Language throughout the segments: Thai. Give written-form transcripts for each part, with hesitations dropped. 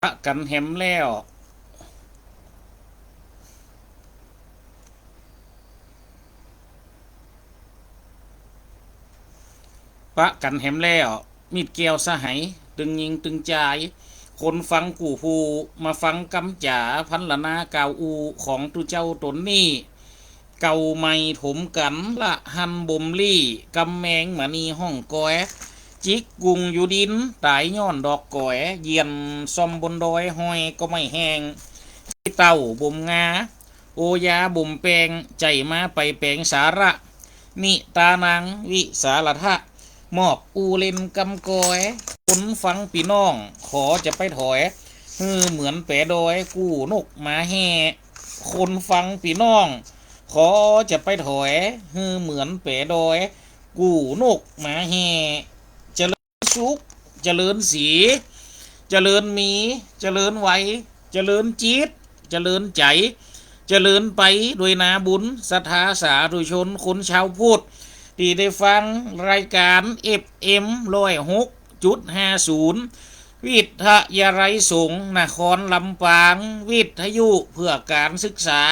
ะกันแหมแล้วปะกันแหมแล้วมีดแก้วสหายตึงยิงตึงใจคนฟังกูผูมาฟังกำจ๋าพันละนาเกาอูของตุเจ้าตนนี่เก่าไม่ถมกันละหันบ่มลี่กำแมงมณีห้องก้อยจิกกุงอยู่ดินตายย้อนดอกก้อยเยียนซอมบนดอยห้อยก็ไม่แห้งเต่าบ่มงาโอยาบ่มแปงใจมาไปแปงสาระนิตานังวิสารทะมอบอูเลนกำกอยคนฟังปีน้องขอจะไปถอยเหมือนแปดอยกู้นกมาแห่คนฟังปีน้องขอจะไปถอยเหมือนแปดอยกู้นกมาแห่เจริญสุขเจริญสีเจริญมีเจริญไว้เจริญจิตเจริญใจเจริญไปด้วยนาบุญศรัทธาสาธุชนคนชาวพุทธที่ได้ฟังรายการ FM 106.50วิทยาลัยสงฆ์นครลำปางวิทยุเพื่อการศึกษา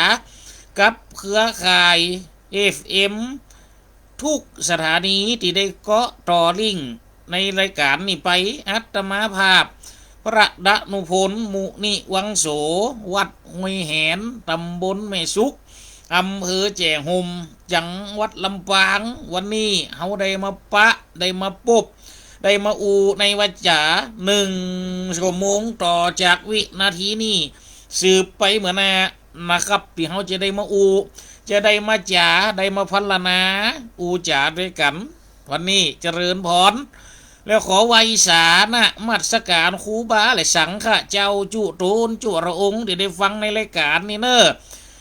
กับเครือข่าย FM ทุกสถานีที่ได้เกาะต่อลิงในรายการนี้ไปอัตมาภาพพระดนุพลมุนิวังโสวัดห้วยแหนตำบลแม่สุกอำเภอแจ่ห่มจังหวัดลำปางวันนี้เฮาได้มาปะได้มาปุ๊บได้มาอูในวัจจา1 ชั่วโมงต่อจากวินาทีนี้สืบไปเหมือนนะครับที่เฮาจะได้มาอูจะได้มาจ๋าได้มาพัลนาอูจ๋าด้วยกันวันนี้เจริญพรแล้วขอไวสานะมัสการครูบาและสังฆะเจ้าจุโตนจุระองค์ได้ฟังในรายการนี้เนอะ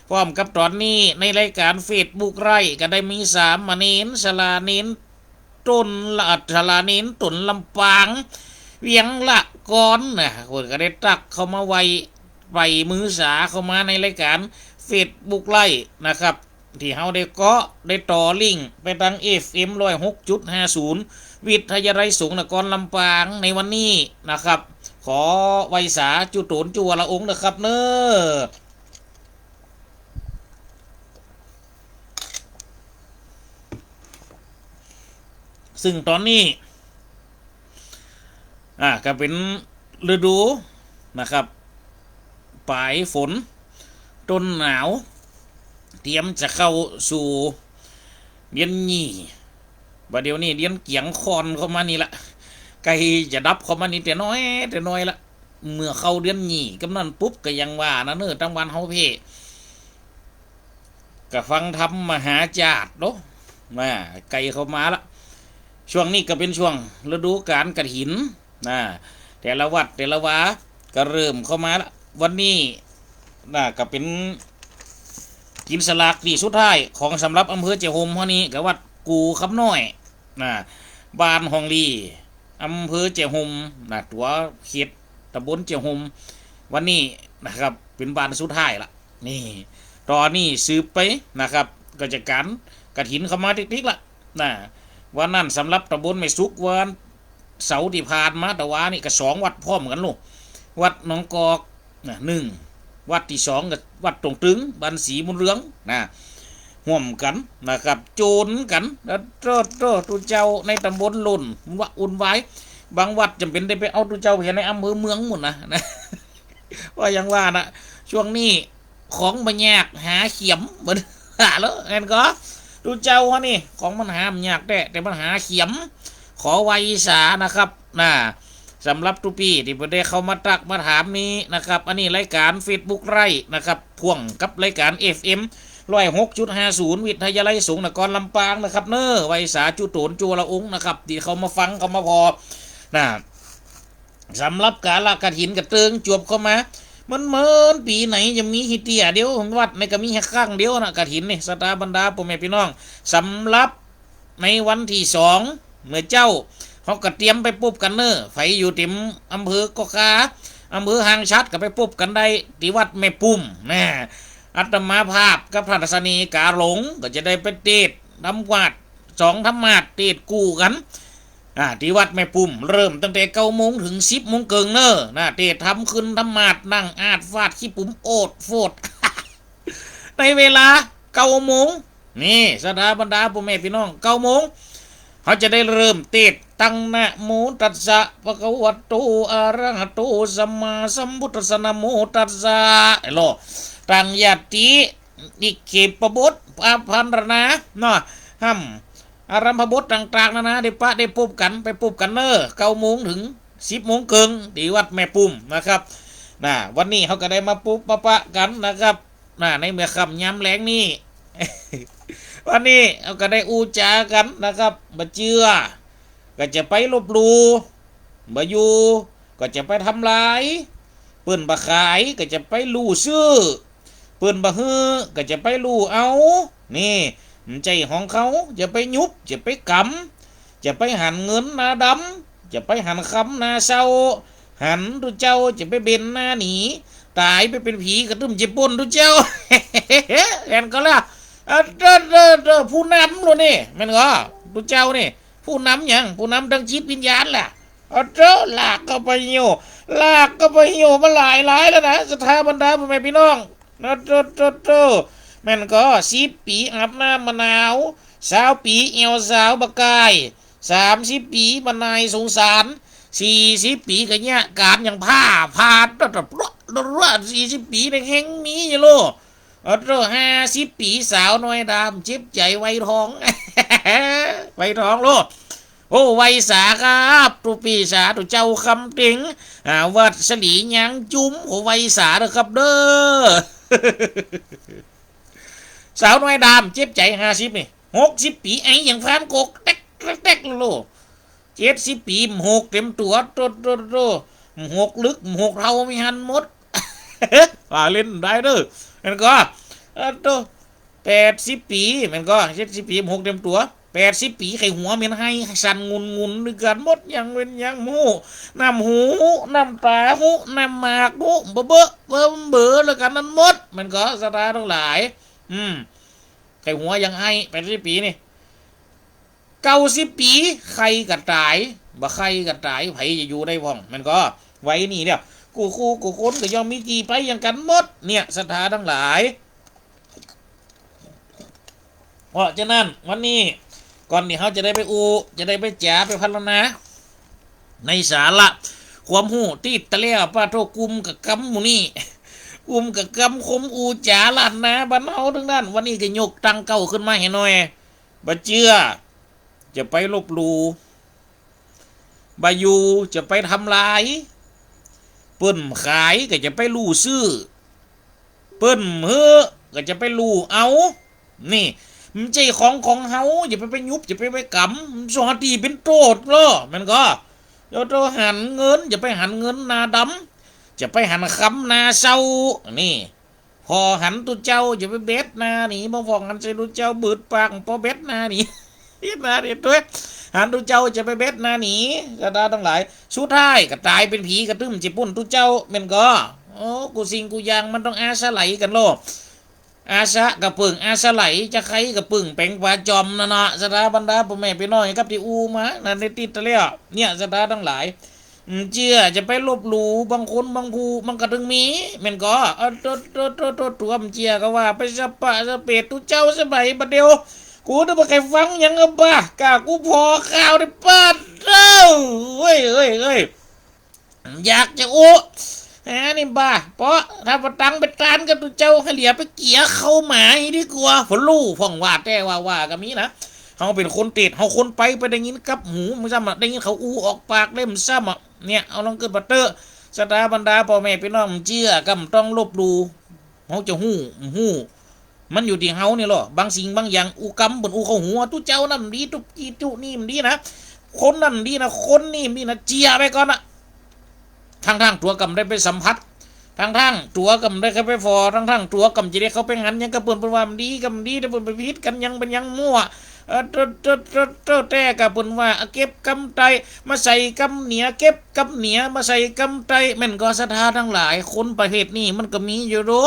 พร้อมกับตอนนี้ในรายการเฟซบุ๊กไร่ก็ได้มีสามเณรสลาเณรต้นละสลาเณรต้นลำปางเวียงละก้อนนะคนก็ได้ตักเข้ามาไวไปมือสาเข้ามาในรายการเฟซบุ๊กไร่นะครับที่เฮาได้เกาะได้ต่อลิงก์ไปทาง FM 106.50วิทยาลัยสงฆ์นครลำปางในวันนี้นะครับขอไวสาจุโตนจุวละองค์นะครับเนอะซึ่งตอนนี้ก็เป็นฤดูนะครับปลายฝนต้นหนาวเตรียมจะเข้าสู่เดือนนี้บัดเดี๋ยวนี้เดือนเกียงคอนเข้ามานี่ละไก่จะดับเข้ามานี่แต่น้อยละเมื่อเข้าเดือนนี้กำนันปุ๊บก็ยังว่านะเนอตั้งวันเฮาเพ่ก็ฟังทำมหาจาดเนาะมาไก่เข้ามาละช่วงนี้ก็เป็นช่วงฤดูกาลกฐินแต่ละวัดแต่ละวาก็เริ่มเข้ามาละวันนี้ก็เป็นกินสลากที่สุดท้ายของสำหรับอำเภอเจียวโฮมเท่านี้กับวัดกูคำน้อยบ้านฮองลีอำเภอเจียวโฮมตัวเขตตำบลเจียวโฮมวันนี้นะครับเป็นบ้านสุดท้ายละนี่ตอนนี้สืบไปนะครับก็จะการกฐินเข้ามาติ๊กๆละวันนั้นสำหรับตำบลไม่สุกวันเสาร์ที่ผ่านมาแต่ว่านี่ก็2 วัดพร้อมกันลูกวัดหนองกอก1วัดที่2กับวัดตรงตึงบ้านสีมุนเรืองห่วมกันนะครับโจรกันแล้วตุเจ้าในตำบลลุ่นว่าอุ่นไว้บางวัดจำเป็นได้ไปเอาตุเจ้าไปในอำเภอเมืองหมดนะว่าอย่างว่านะช่วงนี้ของมันยากหาเข็มเหมือนหาแล้วเห็นก็ตุเจ้าฮะนี่ของมันหามยากแต่มันหาเข็มขอไวสานะครับสำหรับทุกปีที่ประเดี๋ยวเขามาตักมาถามนี้นะครับอันนี้รายการ Facebook ไร่นะครับพ่วงกับรายการ FM 106.50วิทยาลัยสงฆ์นครลำปางนะครับเนอไวสาจุโตนจุละองค์นะครับที่เขามาฟังเขามาพอสำหรับการละกฐินกระเติงจวบเข้ามามันเหมือนปีไหนจะมีฮิเตียเดียววัดในก็มีแค่ข้างเดียวนะกฐินนี่สตาบรรดาพ่อแม่พี่น้องสำหรับในวันที่2เมื่อเจ้าเขาก็เตรียมไปปุ๊บกันเนอไฟอยู่ติมอำเภอกกาอำเภอหางชัดก็ไปปุ๊บกันได้ที่วัดแม่ปุ่มอัตมาภาพกับพระศาสนีกาหลงก็จะได้ไปเทศทำวัด2 ธรรมาสเทศกู้กัน ที่วัดแม่ปุ่มเริ่มตั้งแต่9 โมงถึง10 โมงเกิงเนอะเตะทำขึ้นทำมาดนั่งอาดฟาดขี้ปุ่มโอดโฟด ในเวลา9 โมงนี่สถาบรรดาพ่อแม่พี่น้อง9 โมงเขาจะได้เริ่มเตะตั้งนะโมตัสสะภะคะวะโตอะระหะโตสัมมาสัมพุทธัสสะนะโมตัสสะไอ้โลตั้งญาตินิเขปบทอาพันรนาเนาะห้ำอารัมพบทต่างๆนะได้ปะได้พบกันไปพบกันเนอะ9 โมงถึง10 โมงเกิงที่วัดแม่ปุ่มนะครับวันนี้เขาก็ได้มาปุ๊บมาปะกันนะครับในเมื่อค่ำยามแลงนี่ วันนี้เขาก็ได้อูจากันนะครับมาเจือก็จะไปลบลูมาอยู่ก็จะไปทำลายเปิ้นบะขายก็จะไปลู่ซื้อเปิ้นบะฮือก็จะไปลู่เอานี่ใจของเขาจะไปยุบจะไปกำจะไปหันเงินนาดำจะไปหันคำนาเศร้าหันดูเจ้าจะไปเบนหน้าหนีตายไปเป็นผีกระตุ้มจะปนดูเจ้า เห็นก็แล้วผู้นำเลยนี่มันก็ดูเจ้านี่ผู้นำยังผู้นำทางจิตวิญญาณแหละลากก็ไปโยมาหลายแล้วนะสถาบรรดาพ่อแม่พี่น้องแม่นก็10 ปีอาบน้ำมะนาว20 ปีเอวสาวบะกาย30 ปีบรรนายสงสาร40 ปีก็เนี่ยการอย่างผ้าพาด40 ปีในแห่งนี้อยู่โล50 ปีสาวน้อยดำเจ็บใจไวท้อง ไวท้องโลโอ้ไวสาครับตุปีสาตุเจ้าคำติงวัดสลียังจุ้มโอ้ไวสาเด้อครับเด้อ สาวน้อยดำเจ็บใจ50นี่60 ปีไอ้อย่างฟานกกแตกโล70 ปีหกเต็มตัวหกลึกหกเท่าไม่หันหมด เล่นได้เด้อมันก็80 ปีมันก็70 ปีหกเต็มตัว80 ปีไข่หัวมันให้สั่นงุนด้วยกันหมดยังเป็นยังหูน้ำหูน้ำตาหูน้ำหมากหูเบ้อแล้วกันนั้นหมดมันก็สตาร์ทั้งหลายไข่หัวยังให้80 ปีนี่90 ปีใครกระต่ายบ่ใครกระต่ายไผจะอยู่ได้พ่องมันก็ไว้นี่เนี่ยกูคนก็ยอมมีกี่ไปอย่างกันหมดเนี่ยศรัทธาทั้งหลายเพราะฉะนั้นวันนี้ก่อนที่เขาจะได้ไปจะได้ไปจ๋าไปพัฒนาในสาระความหูตีตะเลียป้าโทกุมกับกำมูนี่กุมกับกำคมจ๋าลันนะบ้านเฮาทั้งนั้นวันนี้ก็ยกตังเก่าขึ้นมาให้หน่อยบ่เชื่อจะไปลบลูบายูจะไปทำลายเปิ้นขายก็จะไปลู่ซื้อเปิ้นเฮ้อก็จะไปลู่เอานี่มันใจของเฮาอย่าไปยุบอย่าไปกำสอตีเป็นโตดเนาะมันก็โตหันเงินอย่าไปหันเงินนาดำจะไปหันคำนาเศร้านี่พอหันตุเจ้าอย่าไปเบ็ดนานี่บ่ฟองหันใจตุเจ้าบืดปากพอเบ็ดนานี่นาเด็ดตัวหันตุเจ้าจะไปเบ็ดนาหนีกระดาทั้งหลายสุดท้ายก็ตายเป็นผีกระตึ้มจิปุ่นตุเจ้ามันก็โอ้กูสิ่งกูยังมันต้องอาสไหลกันโลอาสะกับปึ่งอาสไหลจะใครกับปึ่งแปลงปลาจอมนะสถาบรรดาพ่อแม่พี่น้องครับที่มานั่นได้ติดตะเลียเนี่ยสถาทั้งหลายเชื่อจะไปลบหลู่บางคนบางภูมันก็ถึงมีมันก็ตัวมเจียก็ว่าไปสปะสเปดตุเจ้าสบายบัดเดียวกูจะไปใครฟังยังอ่ะบ้ากะกูพอข่าวได้ป้าเอ้าเฮ้ยอยากจะนี่บ้าเพราะถ้าประตังไปตานกับตุเจ้าให้เหลียไปเกี่ยเข้าหมาให้ดีกว่าฝนลู่ฟ่องว่าแต่ว่าก็มีนะเขาเป็นคนติดเขาคนไปได้ยินกับหูมึงซ้ำได้ยินเขาออกปากเล่มซ้ำเนี่ยเอาลองเกิดบัตเตอร์สตาบรรดาพ่อแม่พี่น้องเชื่อกำต้องลบดูเขาจะหูมันอยู่ที่เฮานี่หรอบางสิ่งบางอย่างกำบนเขาหัวตุเจ้านั่นดีตุจีตุนี่มันดีนะคนนั่นดีนะคนนี่ดีนะเจียไปก่อนนะทั้งตัวกำได้ไปสัมผัสทั้งตัวกำได้เข้าไปฟอทั้งตัวกำจะได้เขาไปหันยังกระเพื่อนเป็นว่ามันดีกำดีแต่เพื่อนไปพิษกันยังเป็นยังมั่วแต่กับเพื่อนว่าเก็บกำไตมาใส่กำเหนียเก็บกำเหนียมาใส่กำไตมันก็ศรัทธาทั้งหลายคนประเภทนี้มันก็มีอยู่รู้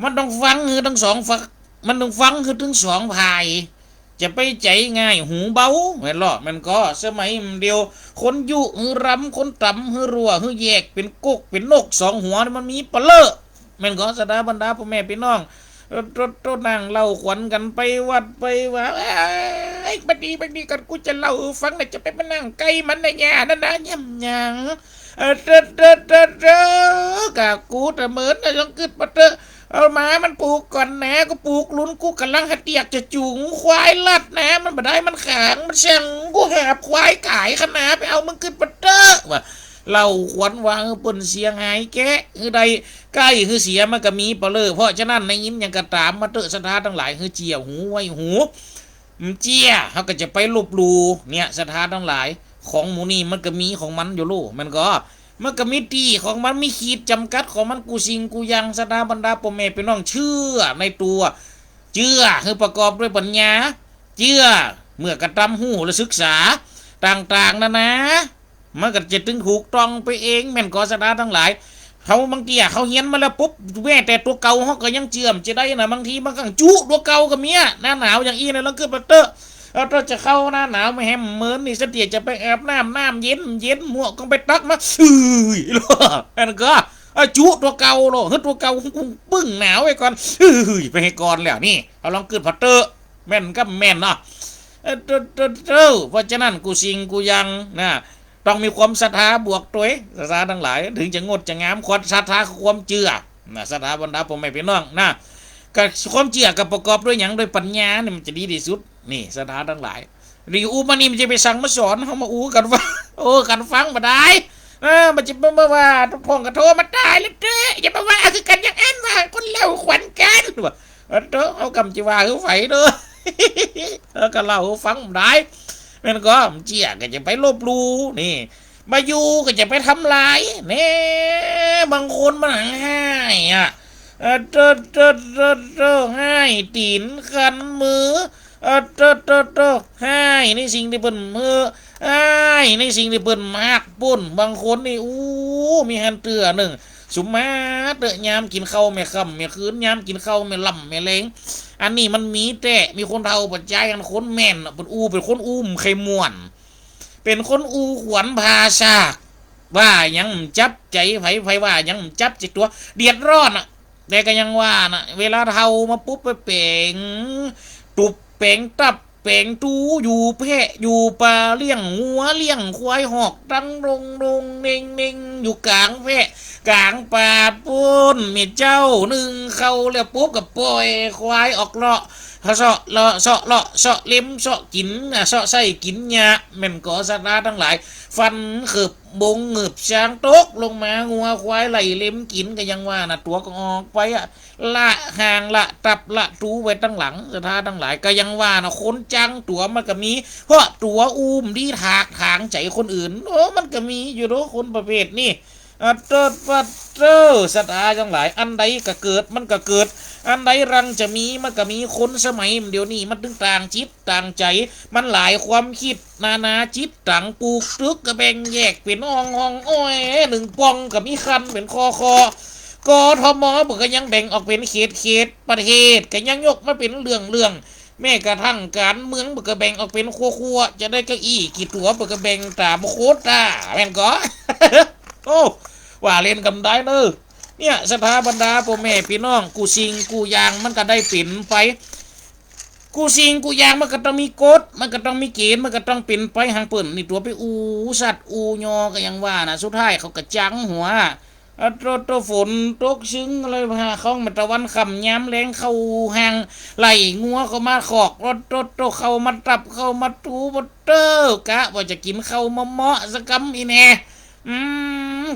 มันต้องฟังคือทั้งสองฝักมันต้องฟังคือทั้งสองพาย จะไปใจง่ายหูเบาแม่นหรอมันก็สมัยเดียวคนยุหือรำคนต่ำหือรัวหือแยกเป็นกุกเป็นนกสองหัวมันมีปลาเลอะแม่นก็สดาบรรดาพ่อแม่พี่น้องรถนั่งเล่าขวัญกันไปวัดไปว่าไอ้บัดดีกันกูจะเล่าฟังนะจะไปมานั่งไกลมันนะแย่นั่นนะย่ำยังกะกูแต่เหมือนนะยังกึดมาเตอะเอามามันปลูกก่อนนะก็ปลูกลุ้นกูกำลังหัดเตียกจะจุงควายลัดนะมันบ่ได้มันขางมันเชียงกูหาบควายขายขนาไปเอามันกึดมาเตอะว่ะเราขวัญวางปนเสียงหายแกะคือใดใกล้คือเสียมันก็มีเปลือเพราะฉะนั้นในยิ้มยังกระตามมาเตอะสถานทั้งหลายคือเจียวหูไว้หูเจียเขาก็จะไปลบลูเนี่ยสถานทั้งหลายของหมูนี่มันก็มีของมันอยู่ลูกมันก็มีตีของมันมีขีดจำกัดของมันกูสิงกูยังสถาบรรดาพ่อแม่พี่น้องเชื่อในตัวเชื่อคือประกอบด้วยปัญญาเชื่อเมื่อกระทำหูและศึกษาต่างๆนะมันก็จะถึงถูกต้องไปเองแม่นก็สถาทั้งหลายเขาบางทีเขาเฮียนมาแล้วปุ๊บแม่แต่ตัวเก่าเขาก็ยังเชื่อมจะได้นะบางทีมันก็จุตัวเก่ากับเมียหน้าหนาวอย่างอี้นะแล้วคือปัตเตอร์เราจะเข้าหน้าหนาวไม่แฮมเหมือนนี่เสถียรจะไปอาบน้ำเย็นหมวกก็ไปตักมาหรอนั่นก็จุตัวเก่าหรอตัวเก่าปึ้งหนาวไปก่อนไปให้ก่อนแล้วนี่เอาลองเกิดปัตเตอร์แม่นก็แม่นเนาะเพราะฉะนั้นกูสิงกูยังนะต้องมีความศรัทธาบวกตัวศรัทธาทั้งหลายถึงจะงดจะงามความศรัทธาความเชื่อนะศรัทธาบรรดาพ่อแม่พี่น้องนะกับความเชื่อกับประกอบด้วยอย่างด้วยปัญญาเนี่ยมันจะดีที่สุดนี่ศรัทธาทั้งหลายรีอูมันนี่มันจะไปสั่งมาสอนเขามาอูกันฟังกันฟังมาได้มันจะมาว่าพงกระโทมาตายแล้วเด้อย่ามาว่าคือกันอย่างนั้นว่าคนเล่าขวัญกันว่าเอากำจีว่าคือไฟเด้อก็เล่าฟังได้มันก็เจียก็จะไปลบลูนี่มาอยู่ก็จะไปทำลายนี่บางคนมันง่ายง่ายตีนคันมือให้ในสิ่งที่เป็นมือในสิ่งที่เป็นมากปุ่นบางคนนี่มีหันเตือหนึ่งสุมาเตะยามกินข้าวไม่ค่ำไม่คืนยามกินข้าวไม่ล่ำไม่เล้งอันนี้มันมีแต่มีคนเท่าปัจจัยกันคนแม่นเป็นคนไข่ม่วนเป็นคนขวัญพาชาว่ายังจับใจไผว่ายังจับใจตัวเดือดร้อนแต่ก็ยังว่านะเวลาเท่ามาปุ๊บไปเป่งตุบเป่งตับเป่งตูอยู่แพะอยู่ปลาเลี้ยงงัวเลี้ยงควายหอกดังรงเน่งอยู่กลางแพะกลางป่าปุ้นมีเจ้าหนึ่งเข้าแล้วปุ๊บกับปล่อยควายออกเลาะเสาะเลาะเสาะเล็มเสาะกินเสาะไส้กินยาแม่นก่อสัตว์ทั้งหลายฟันขืบบงเงือบช้างตกลงมางัวควายไหลเล็มกินก็ยังว่านะตัวก็ออกไปละห่างละตับละตูไว้ตั้งหลังสัตว์ทั้งหลายก็ยังว่านะคนจังตัวมันก็มีเพราะตัวดีถากทางใจคนอื่นมันก็มีอยู่ด้วยคนประเภทนี้เติร์ดปัตเตอร์สัตว์ทั้งหลายอันใดก็เกิดมันก็เกิดอันใดรังจะมีมันก็มีคนสมัยเดี๋ยวนี้มันถึงต่างจิตต่างใจมันหลายความคิดนาจิตต่างปลูกตึกกระแบ่งแยกเป็นห้องอ้อยหนึ่งปองกับมีคันเป็นคอกทมบอกก็ยังแบ่งออกเป็นเขตประเทศก็ยังยกมาเป็นเรื่องแม้กระทั่งการเมืองบอกก็แบ่งออกเป็นขั้วจะได้เก้าอี้กี่ตัวบอกก็แบ่งตามโคตรแม่นก็โอ้ว่าเล่นกันได้เนอะเนี่ยสถาบรรดาพ่อแม่พี่น้องกูสิงกูยางมันก็ได้ปิ่นไปกูสิงกูยางมันก็ต้องมีกฎมันก็ต้องมีเกณฑ์มันก็ต้องเป็นไปหางเปิ่นนี่ตัวไปสัตว์ยอก็ยังว่านะสุดท้ายเขาก็จังหัวตัวฝนตกซึ้งอะไรพาเขามาตะวันค่ำย้ำแรงเข้าหางไหลงัวเขามาขอกรถเข้ามาตับเข้ามาตูบัตเตอร์กะว่าจะกินเข้ามาเมาะสกำอีแน่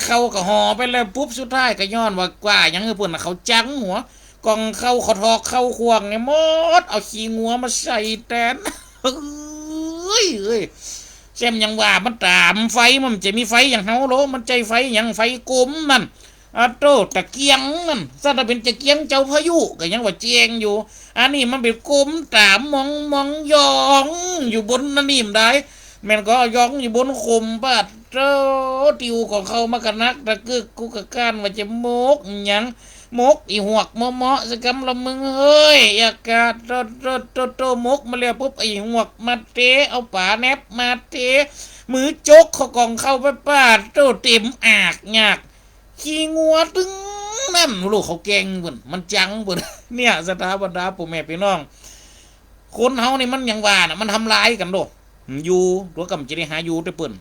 เขาก็ห่อไปเลยปุ๊บสุดท้ายก็ย้อนว่ายังคือเพื่อนเขาจังหัวกองเข้าเขาทอกเข้าควงเนี่ยมดเอาขี้งัวมาใส่แทนเฮ้ยแซมยังว่ามันตามไฟมันจะมีไฟอย่างเฮาโลมันใจไฟอย่างไฟกลมนั่นโตตะเกียงนั่นถ้าเป็นตะเกียงเจ้าพายุก็ยังว่าเจียงอยู่อันนี้มันเป็นกลมตามมองยองอยู่บนนั่นนี่มันได้แม่นก็ยองอยู่บนคมปัดติวของเขามากันนักตะกึกกูกะก้านว่าจะโมกยัง มกอีหวกเหมาะสกำละมึงเฮ้ยอากาศโตมกมาแล้วปุ๊บไอหวกมาเตะเอาป่าแนบมาเตะมือจกเขากองเข้าไปป้าโตเต็มอากหยากขี้งัวตึงนั่นลูกเขาแกงบุญมันจังบุญเนี่ยสถาบันดาปู่แม่พี่น้องคนเฮานี่มันยังว่าน่ะมันทำลายกันโดอยู่ตัวกำจะได้หาอยู่ได้เปิ่น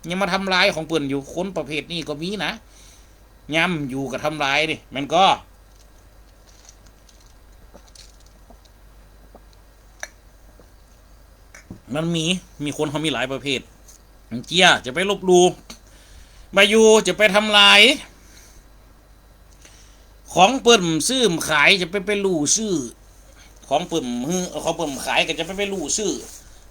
ยังมาทำลายของเปิ่นอยู่คนประเภทนี้ก็มีนะย้ำอยู่กับทำลายดิมันก็มันมีคนเขามีหลายประเภทเจียจะไปลบลูมาอยู่จะไปทำลายของเปิ่นซื้อขายจะไปลู่ซื้อของเปิ่นเขาเปิ่นขายก็จะไปลู่ซื้อ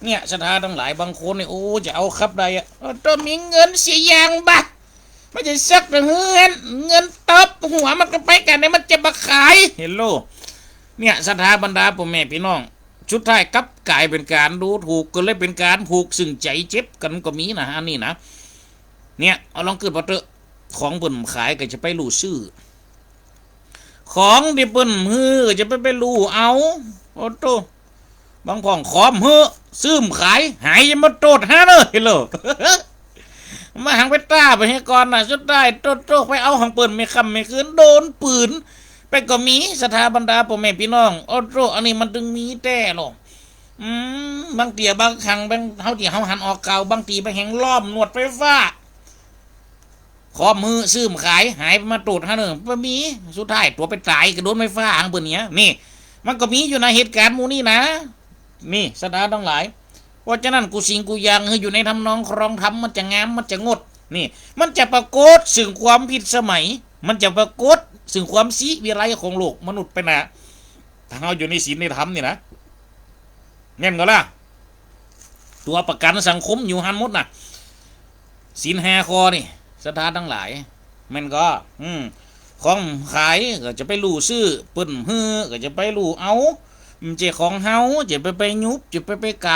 เนี่ยสถานทั้งหลายบางคนเนี่ยโอ้จะเอาครับใดอ่ะต้องมีเงินเสียอย่างบักไม่ใช่ซักแต่เงินตบหัวมันก็ไปกันเนี่ยมันจะมาขายเฮลโลเนี่ยสถาบรรดาพ่อแม่พี่น้องชุดท้ายกับกลายเป็นการดูถูกก็เลยเป็นการผูกซึ่งใจเจ็บกันก็มีนะอันนี้นะเนี่ยเอาลองเกิดพอเตอะของเปิ่นขายก็จะไปลู่ซื้อของที่เปิ่นจะไปลู่เอาโอ้โตบางของขอมซื้อขายหายยังมาโตดฮะเลยเหรอมาหังไปต้าไปให้ก่อนนะสุดได้โตไปเอาหังเปิ่นไม่คำไม่คืนโดนปืนไปก็มีสถาบรรดาพ่อแม่พี่น้องโอ้โตอันนี้มันถึงมีแต่หรอกบางเตี่ยบางครั้งบางเขาที่เขาหันออกเก่าบางตีไปแห่งล้อมหนวดไฟฟ้าขอซื้อขายหายมาโตดฮะเลยมันมีสุดท้ายตัวไปตายกระโดนไฟฟ้าหังเปิ่นเนี้ยนี่มันก็มีอยู่ในเหตุการณ์มูนี่นะนี่สถานทั้งหลายเพราะฉะนั้นกูสิงกูยังอยู่ในทำนองครองธรรมมันจะงามมันจะงดนี่มันจะปรากฏซึ่งความผิดสมัยมันจะปรากฏซึ่งความสีวิไลของโลกมนุษย์ไปนะถ้าเราอยู่ในศีลในธรรมนี่นะเงี้ยก็ล่ะตัวประกันสังคมอยู่หันมดนะศีล5 ข้อนี่สถานทั้งหลายมันก็ของขายก็จะไปลู่ซื้อปืนก็จะไปลู่เอาเจ้าของเฮาจะไปยุบจะไปก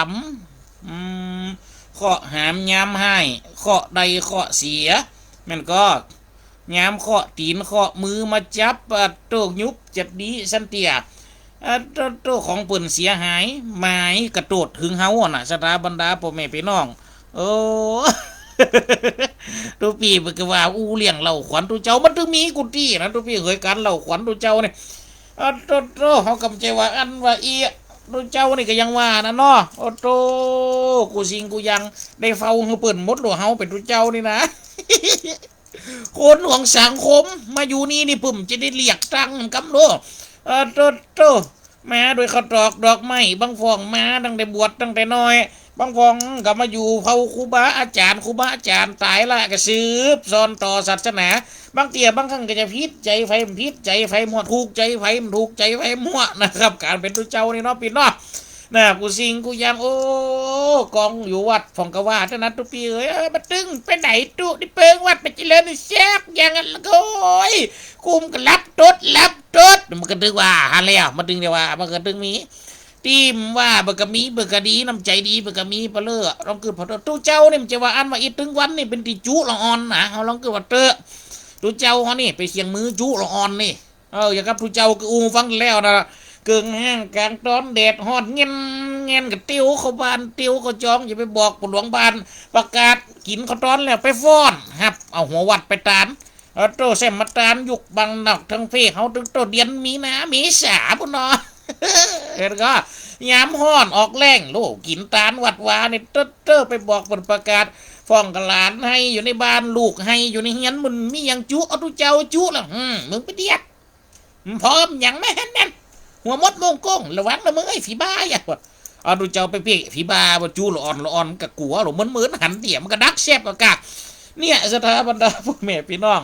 ำข้อหามยามให้ข้อใดข้อเสียมันก็ยามข้อตีนข้อมือมาจับโตยุบจับดีสันเตียโตของปืนเสียหายหมายกระโดดถึงเฮาน่ะสถาบรรดาพ่อแม่พี่น้องโอ้ตัวปีมันก็ว่าเลี้ยงเหล่าขวัญตัวเจ้ามันถึงมีกุฏินะตัวปีเคยการเหล่าขวัญตัวเจ้าเนี่ยโตเขากำใจว่าอันว่าตัวเจ้านี่ก็ยังว่านะเนาะโตกูสิงกูยังได้เฝ้าเฮาเปิ่นมดหลวงเฮาเป็นตัวเจ้านี่นะคนหลวงสังคมมาอยู่นี่นี่ปุ่มจะได้เรียกตังกำโลโตมาโดยเขาตอกดอกไม้บางฟองมาตั้งแต่บวชตั้งแต่น้อยบางฟองก็มาอยู่เผาครูบาอาจารย์ตายละก็สืบสอนต่อศาสนาบางเตี่ยบางครั้งก็จะพิษใจไฟมันพิษใจไฟมั่วถูกใจไฟมันถูกใจไฟมั่วนะครับการเป็นตัวเจ้านี่เนาะปีนเนาะน่ะกูสิงกูยังโอ้กองอยู่วัดฟองกว่าเท่านั้นทุกปีมาตึงไปไหนตุดิเปิงวัดไปเจริญแซ่บอย่างนั้นละโอ้ยคุมก็รับตดมันก็ตึงว่าฮันแล้วมันตึงเดียวว่ามันก็ตึงมีตีมว่าเบกมีเบกดีน้ำใจดีเบกมีเปลือลองคือพอตู้เจ้าเนี่ยมันจะว่าอันว่าอีตึงวันนี่เป็นตีจุละอ่อนนะเอาลองคือว่าเตอะตู้เจ้าเขานี่ไปเสียงมือจุละอ่อนนี่อย่างกับตู้เจ้าก็อูฟังแล้วนะเกิงแห้งกลางตอนแดดฮอดเงี้ยกับติ้วเขาบานติ้วเขาจองอย่าไปบอกปหลวงบานประกาศกินเขาตอนแล้วไปฟ้อนครับเอาหัววัดไปตานโตเสมาตานยุกบังนอกทั้งเฟ่เขาโตเดียนมีนะมีสาบุญเนาะเห็นก็ยามห้อนออกแรงลูกกินตาลวัดวาเนี่ยเต้ไปบอกผลประกาศฟ้องกับหลานให้อยู่ในบ้านลูกให้อยู่ในเฮียนมึงมีอย่างจุเอาตุเจ้าจุละมึงไปเดียดพร้อมอย่างไม่เห็นนั่นหัวมดมงกงระวังนะมึงไอ้ฝีบ้าอย่าเอาตุเจ้าไปเปียฝีบ้าว่าจุละอ่อนกับกัวหรือเหมือนหันเตี่ยมันก็ดักแซบกะกะเนี่ยสถาบันดาพวกแม่พี่น้อง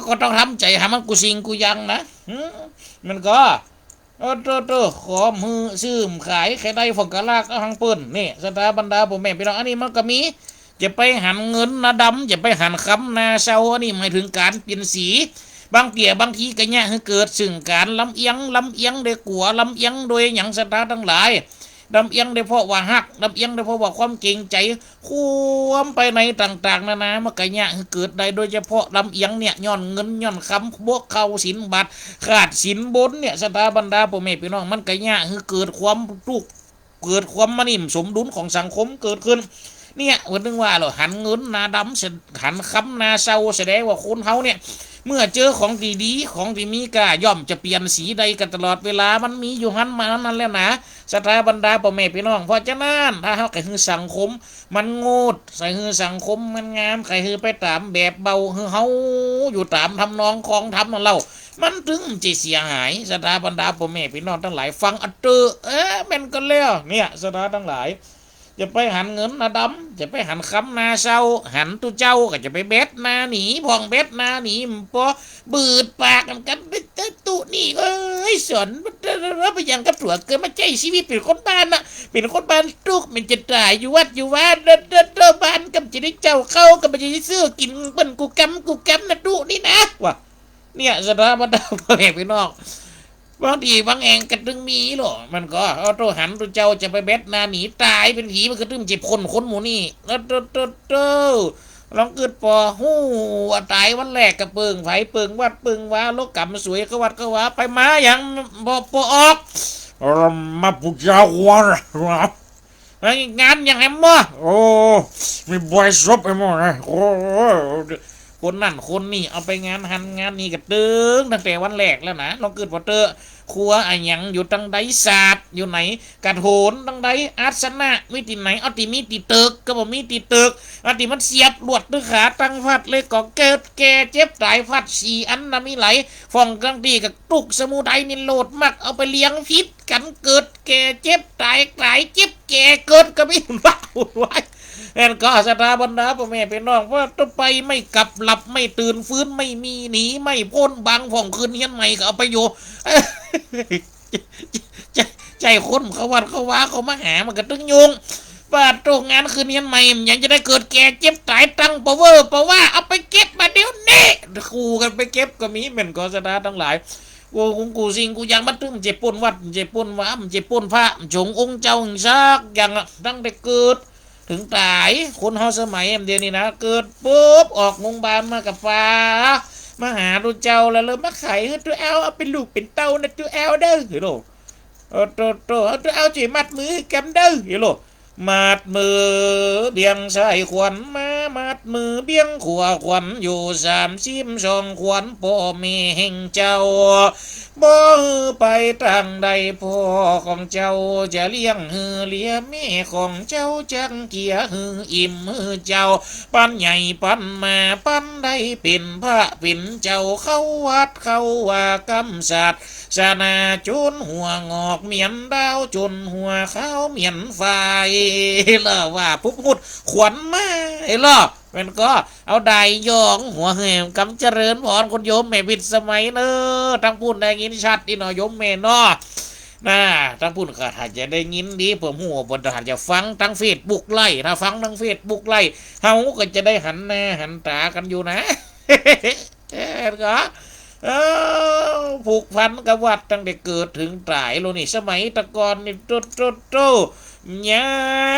ก็ต้องทำใจทำมันกูสิงกูยังนะมันก็โตขอซื้อขายใครได้ฝงกะลากหังปืนนี่สถาบันดาผมแม่พี่น้องอันนี้มันก็มีจะไปหันเงินนาดำจะไปหันคำนาเซาอันนี้หมายถึงการเปลี่ยนสีบางเตี่ยบางทีก็เนี่ยให้เกิดซึ่งการลำเอียงโดยกัวลำเอียงโดยอย่างสถาทั้งหลาย ดำเอียงได้เพราะว่าหักดำเอียงได้เพราะว่าความเก่งใจความไปในต่างๆนานามันก็ยากเกิดได้โดยเฉพาะลำเอียงเนี่ยย้อนเงินย้อนคำบวกเข้าสินบัตรขาดสินบนเนี่ยสถาบันดาพ่อแม่พี่น้องมันก็ยากเกิดความทุกข์เกิดความมันอิ่มสมดุลของสังคมเกิดขึ้นเนี่ยวันนึงว่าเหรอหันเงินนาดำหันคำนาเศร้าแสดงว่าคนเขาเนี่ยเมื่อเจอของดีๆของที่มีก็ย่อมจะเปลี่ยนสีใดกันตลอดเวลามันมีอยู่หันมานั้นแล้วนะสถาบันดาพ่อแม่พี่น้องเพราะฉะนั้นถ้าเขาไก่คือสังคมมันโงูดใส่คือสังคมมันงามไก่คือไปตามแบบเบาคือเขาอยู่ตามทำนองของทำนั่นเรามันถึงจะเสียหายสถาบันดาพ่อแม่พี่น้องทั้งหลายฟังอัตเตอร์แม่นกันแล้วเนี่ยสถาทั้งหลายจะไปหันเงินนาดำจะไปหันคำนาเศร้าหันตุเจ้าก็จะไปเบ็ดนาหนีพองเบ็ดนาหนีพอบืดปากกันไปตุนี่เอ้ยสอนเราไปยังกับถั่วเกิดมาใจชีวิตเป็นคนบ้านนะเป็นคนบ้านตุกมันจะตายอยู่วัดอยู่ว่าเดินบ้านกับจะได้เจ้าเข้ากับมันจะได้ซื้อกินเป็นกูกำนะตุนี่นะว่ะเนี่ยสถาบันดาพ่อแม่พี่น้องบางทีบางแองกระตึงมีหรอมันก็เอาตัวหันตัวเจ้าจะไปเบ็ดนาหนีตายเป็นผีมันกระตึงเจ็บคนหมูนี่แล้วลองเกิดปอหู้ตายวันแรกกับเปิงไผเปิงวัดเปิงว่าโลกกรรมสวยก็วัดก็ว่าไปมาอย่างปออกมาปุกยาววันงานอย่างแฮมบ่โอ้มีบอยซบไปหมดเลยโอ้คนนั่นคนนี่เอาไปงานหันงานนี่กระตึงตั้งแต่วันแรกแล้วนะลองเกิดพอเตอร์ครัวอะไรยังอยู่ตั้งใดศาสตร์อยู่ไหนกระโถนตั้งใดอาสนะมีติไหนเอาติมีติตึกก็บอกมีติตึกเอาติมันเสียบลวดตึกขาตั้งฟัดเลยก็เกิดแก่เจ็บตายฟัด4 อันนะมีไหลฟองกลางดีกับตุกสมุทัยนี่โหลดมักเอาไปเลี้ยงพิษกันเกิดแก่เจ็บตายเจ็บแก่เกิดก็ไม่ว่าไว้แอนก็สถาบันดาพ่อแม่พี่น้องว่าต้องไปไม่กลับหลับไม่ตื่นฟื้นไม่มีหนีไม่พ้นบางผ่องคืนเฮียนใหม่ก็เอาไปอยู่ใจคนเขาวัดเขาว่าเขามาหามันก็ตึงยุงปาดตรงงานคืนเฮียนใหม่ยังจะได้เกิดแก่เจ็บตายตั้งปะเวอร์ปะว่าเอาไปเก็บมาเดี๋ยวนี้คู่กันไปเก็บก็มีเป็นก็สถาทั้งหลายกูสิ่งกูยังมาตึงเจ็บปนวัดเจ็บปนว่าเจ็บปนพระจงองค์เจ้าหิงซักอย่างตั้งแต่เกิดถึงตายคนเฮาสมัยเดียวนี้นะเกิดปุ๊บออกโรงพยาบาลมากับฟ้ามาหาตัวเจ้าแล้วเลยมาไข่ตัวแอลเอาเป็นลูกเป็นเต้านะตัวแอลเด้อเห็นหรอตัวแอลจีมัดมือกันเด้อเห็นหรอมัดมือเบี่ยงใส่ขวัญมามัดมือเบี่ยงขวาขวัญอยู่32ขวัญพ่อแม่แห่งเจ้าบ่ไปตั้งใดพ่อของเจ้าจะเลี้ยงเลี้ยแม่ของเจ้าจังเกียอิ่มเจ้าปั้นใหญ่ปั้นมาปั้นได้เป็นพระเป็นเจ้าเข้าวัดเข้าว่ากำสัตว์ศาสนาจุนหัวงอกเมียนดาวจุนหัวข้าวเมียนไฟล่ะว่าปุ๊บพุดขวัญมาล่ะมันก็เอาได้ยองหัวเหี่ยมกำเจริญพรคนโยมแม่บิดสมัยเนอทั้งพูดได้ยินชัดที่นอโยมแม่นอนะทั้งพูดก็ถ้าจะได้ยินดีเผื่อหัวบนทหารจะฟังทั้งเฟซบุ๊กไล่ถ้าฟังทั้งเฟซบุ๊กไล่เฮาก็จะได้หันหน้าหันตากันอยู่นะก็ผูกพันกับวัดตั้งแต่เกิดถึงตายโลนี่สมัยตะกอนนี่โตยั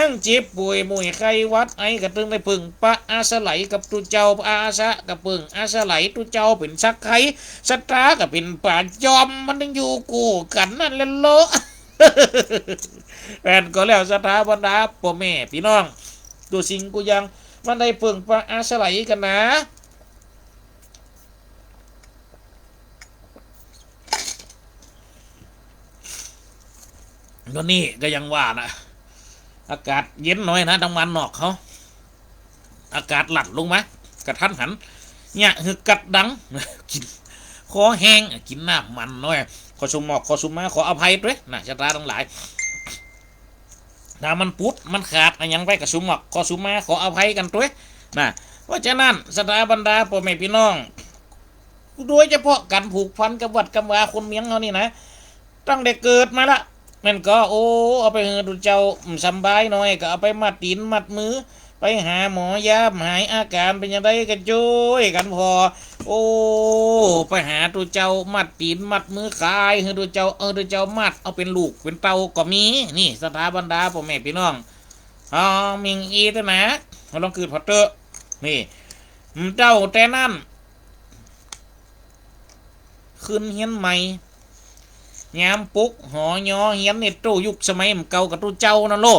งเจ็บป่วยมวยไข้วัดไอ้กระตึงได้พึ่งปะอาสไหลกับตุเจ้าอาสะกับพึ่งอาสไหลตุเจ้าเป็นสักไข่สัตรากับเป็นป่าจอมมันต้องอยู่กูกันนั่นแหละโลแฟนก็แล้วสถาบันดาพ่อแม่พี่น้องตัวสิงกูยังมันได้พึ่งปะอาสไหลกันนะก็นี่ก็ยังว่านะอากาศเย็นหน่อยนะทางวันนอกเขาอากาศหลั่นลงมากระทันหันเนี่ยคือกัดดังกินคอแห้งกินน้ำมันหน่อยขอชุมหมอกขอชุมมาขออภัยด้วยนะชะตาทั้งหลายถ้ามันปุ๊บมันขาดยังไปกับชุมหมอกขอชุมมาขออภัยกันด้วยนะเพราะฉะนั้นสถาบันดาพ่อแม่พี่น้องโดยเฉพาะการผูกพันกับวัดกับวาคนเมียงเขานี่นะตั้งแต่เกิดมาละมันก็โอ้เอาไปดูเจ้าสบายหน่อยก็เอาไปมัดตีนมัดมือ ไปหาหมอยาหายอาการเป็นยังไงกันจุ้ยกันพอโอ้ไปหาตัวเจ้ามัดตีนมัดมือคายให้ตัวเจ้าตัวเจ้ามัดเอาเป็นลูกเป็นเต่าก็มีนี่สถาบันดาพ่อแม่พี่น้องมิงอีตัวนะเราลองคืนพอเตอร์นี่เจ้าแต่นั่นขึ้นเฮียนใหม่ยามปุกหอยอเฮียนเนี่ยโตยุคสมัยเก่ากับตัวเจ้านั่นโล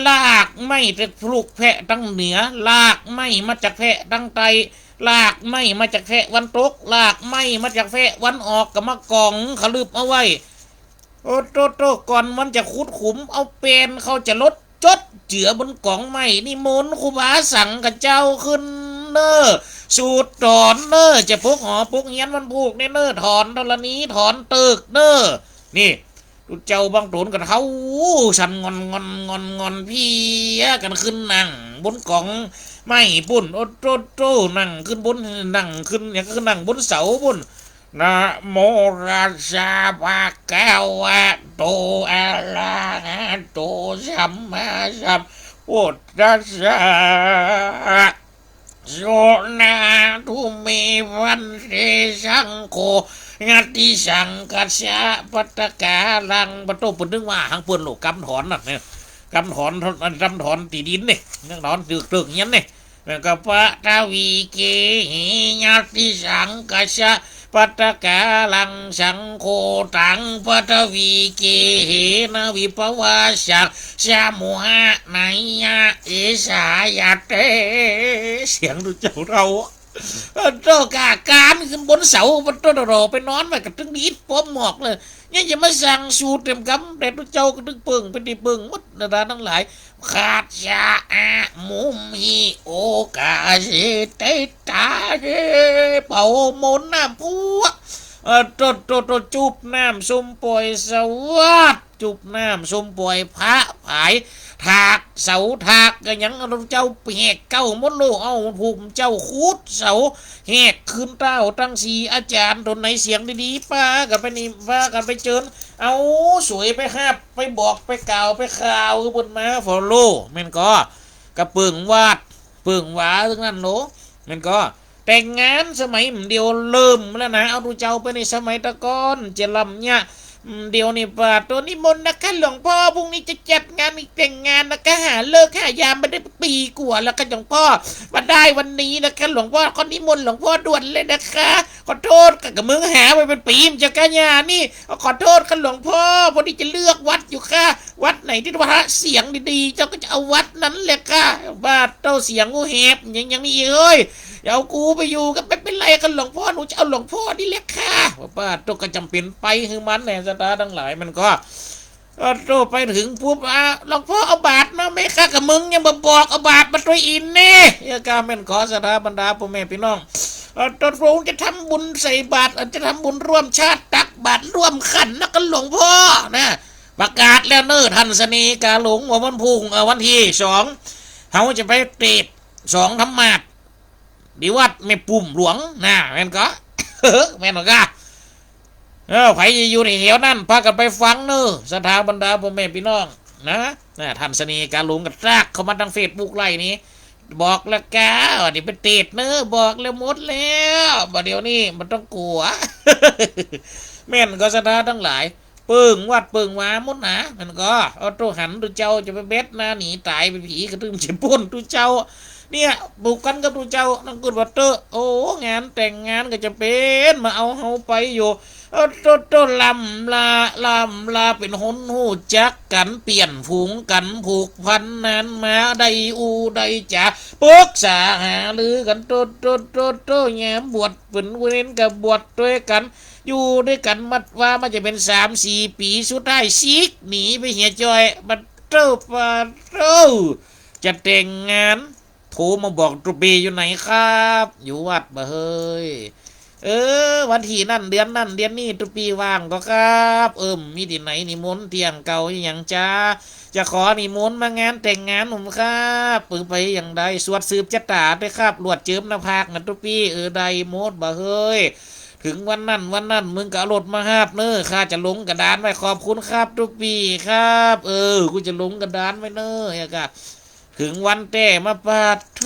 ลากไม่จากปลูกแพะตั้งเหนือลากไม่มาจากแพะตั้งใต้ลากไม่มาจากแพะวันตกลากไม่มาจากแพะวันออกกับมากองขลืบเอาไว้โอ้โตก่อนมันจะขุดขุมเอาเป็นเขาจะลดจดเจือบนกองไม้นี่มนครูบาสั่งกับเจ้าขึ้นเนอสูตรถอนเนอจะพกหอพกเฮียนมันผูกเนอถอนตอนนี้ถอนตึกเนอนี่ตุเจ้าบางโตนกันเขาฉันงอนพี่กันขึ้นนั่งบนกองไม่ปุ่นโอ้โตนั่งขึ้นบนนั่งขึ้นอย่างขึ้นนั่งบนเสาบนนะโมราชาภาแก้วโตอาลาโตสัมมาสัมพุทธัสสะโสนาทุเมวันเตสังโฆงาติสังกัสสะปัตตกาลังปะโตปุ่นนึกว่าหางปืนโลกกำถอนน่ะเนี่ยกำถอนตีดินเนี่ยนั่งถอนตึกเงี้ยเนี่ยแล้วก็ปะทวีเกงาติสังกัสสะปัตตกาลังสังโฆตังปทวีเกเหนะวิปวาสังสามุหะไนยะเอสายาเตเสียงดูเจ้าเราโตกาการขึ้นบนเสาบนต้นรอไปนอนไว้กับตึงดีดป้อมหมอกเลยยังจะมาสั่งสูตรเต็มกำแต่ตัวเจ้าก็ตึงเปิงเป็นดีเปิงมัดนาทั้งหลายขาดยามุมฮีโอกาเสเตตาเเป่ามนน้ำพัวโตจุบน้ำส้มปล่อยสวัสดจุบน้ำส้มปล่อยพระผายถากเสาถากก็ยังเจ้าแหกเก้ามดโลเอาผูกเจ้าคูดเสาแหกขึ้นเต้าตั้งสีอาจารย์ตนไหนเสียงดีๆป้ากันไปนี่ป้ากันไปเจิญเอาสวยไปห้าไปบอกไปกล่าวไปข่าวคือบนมาฟอลโล่แม่นก็กระเปิงวาดเปิงหวาทั้งนั้นโนแม่นก็แต่งงานสมัยเดียวเริ่มแล้วนะเอาดูเจ้าไปในสมัยตะก้อนเจริญเนี่ยเดี๋ยวนี้ป่าตัวนิมนต์นะคะหลวงพ่อพรุ่งนี้จะจัดงานอีกแต่งงานนะคะหาเลิกหายามมาได้ปีกว่าแล้วกันหลวงพ่อมาได้วันนี้นะคะหลวงพ่อคนนิมนต์หลวงพ่อด่วนเลยนะคะขอโทษกับมึงหาไปเป็นปีมจะกันยานี่ขอโทษกันหลวงพ่อพอดีจะเลือกวัดอยู่ค่ะวัดไหนที่พระเสียงดีๆเจ้าก็จะเอาวัดนั้นแหละค่ะบ้าเต้าเสียงกูแหบอย่างนี้เอ้ยเอากูไปอยู่กันไม่เป็นไรกันหลวงพ่อหนูจะเอาหลวงพ่อนี่แหละค่ะบ้าตัวก็จำเป็นไปคือมันแน่สตาทั้งหลายมันก็โตไปถึงปุ๊บหลวงพ่อเอาบาทมาไม่ค่ะกับมึงยังบอกเอาบาทมาตัวอินเน่ยากาแม่นขอสถาบรรดาพ่อแม่พี่น้องตอนพระองค์จะทำบุญใส่บาตรจะทำบุญร่วมชาติตักบาตรร่วมขันนะกันหลวงพ่อนะประกาศแล้วเน้อทันสนีกาหลงวันพุ่งวันที่2เขาจะไปเตะ2ธรรมาสดีวัดไม่ปุ่มหลวงนะแม่นก็แม่นก็ใครอยู่ในเหวนั่นพากันไปฟังเนอะสถาบรรดาพ่อแม่พี่น้องนะทันสนีการหลงกันรากเข้ามาทางเฟซบุ๊กไล่นี้บอกแล้วกาว่านี่เป็นเตดเนอะบอกแล้วหมดแล้วบ่เดี๋ยวนี้มันต้องกลัวแม่นก็สถาทั้งหลายเปิงวัดเปิงวามุดนะมันก็เอาตัวหันตัวเจ้าจะไปเบ็ดนะหนีตายไปผีกระตึมเฉียบปุ่นตัวเจ้าเนี่ยบุกกันกับตัวเจ้านั่งกุดวัตเตอร์โอ้งานแต่งงานก็จะเป็นมาเอาเฮาไปอยู่โตลำลาเป็นหนหูจักกันเปลี่ยนฝูงกันผูกพันนั้นมาได้ได้จ่าปรึกษาหาหรือกันโตแง้มบวชเป็นเว้นกับบวชด้วยกันอยู่ด้วยกันมัดว่ามันจะเป็น3-4 ปีสุดท้ายซีกหนีไปเหียจอยบัตเตอร์ปาเตอร์จะแต่งงานโทรมาบอกตุปีอยู่ไหนครับอยู่วัดบ่เฮ้ยวันที่นั่นเดือนนั่นเดือนนี้ตุปีว่างก็ครับมีที่ไหนนิมนต์เที่ยงเก่าอย่างจ้าจะขอนิมนต์มางานแต่งงานผมครับไปอย่างใดสวดสืบจะตาด้วยครับลวดเจิมหน้าผากนะตุปีใดโมดบ่เฮ้ยถึงวันนั้นมึงก็รถมาหาบเนอะข้าจะลงกระดานไว้ขอบคุณครับตุปีครับกูจะลงกระดานไว้เนอะอย่ากะ ถึงวันแต่มาปาดโท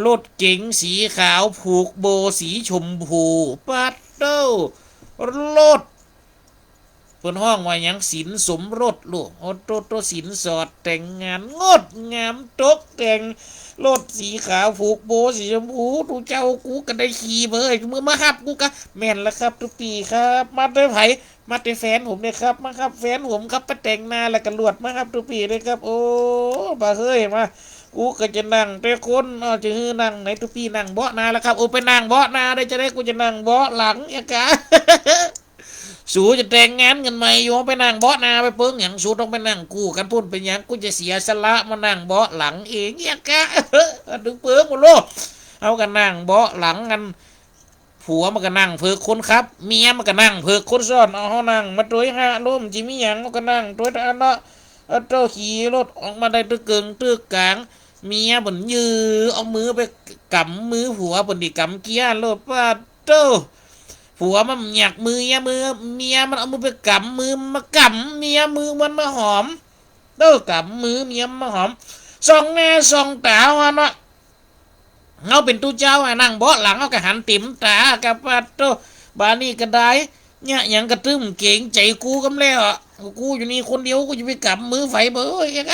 รถเก๋งสีขาวผูกโบสีชมพูปาดโตรถเพิ่นห้องว่าหยังสินสมรสลูกโอ้โตสินสอดแต่งงานงดงามตกแต่งรถสีขาวผูกโบสีชมพูทูเจ้ากูก็ได้ขี่เบยมือมาฮับกูก็แม่นแล้วครับทุกปีครับมาด้วยไผมาด้วยแฟนผมเลยครับมาครับแฟนผมครับไปแต่งหน้าแล้วก็ลวดมาครับทุกปีเลยครับโอ้บ่าเฮ้ยมากูก็จะนั่งแต่คนจะฮือนั่งไหนทุกปีนั่งเบาะหน้าแล้วครับโอ้ไปนั่งเบาะหน้าได้จะได้กูจะนั่งเบาะหลังอย่างกะ สูจะแต่งงานกันไหมโยมไปนั่งเบาะนาไปเปิ้งอย่างสูต้องไปนั่งกู้กันพุ่นเป็นอย่างกูจะเสียสละมานั่งเบาะหลังเองเนี่ยกะดึงเปิ้งมาโลเอากันนั่งเบาะหลังกันผัวมันก็นั่งเพิกคนครับเมียมันก็นั่งเพิกคนซ้อนเอาเขานั่งมาตัวห้าล้มจิมีหยังมันก็นั่งตัวอันเนาะเจ้าขี่รถออกมาได้ตึกเกิงตึกกลางเมียบนยือเอามือไปกำมือผัวบนดีกำเกียร์รถว่าเจ้าผัวมันหยักมือเมียมันเอามือไปกำมือมากำเมียมือมันมาหอมเด้อกำมือเมียมาหอมส่องแน่ส่องตาวันเนาะเอาเป็นตู้เจ้านั่งเบาะหลังเอากระหันติ่มตากับปัดโตบานี่ก็ได้เนี่ยยังกระตึ้มเก่งใจกูกำแล้วกูอยู่นี่คนเดียวกูจะไปกำมือไฟเบยยังไง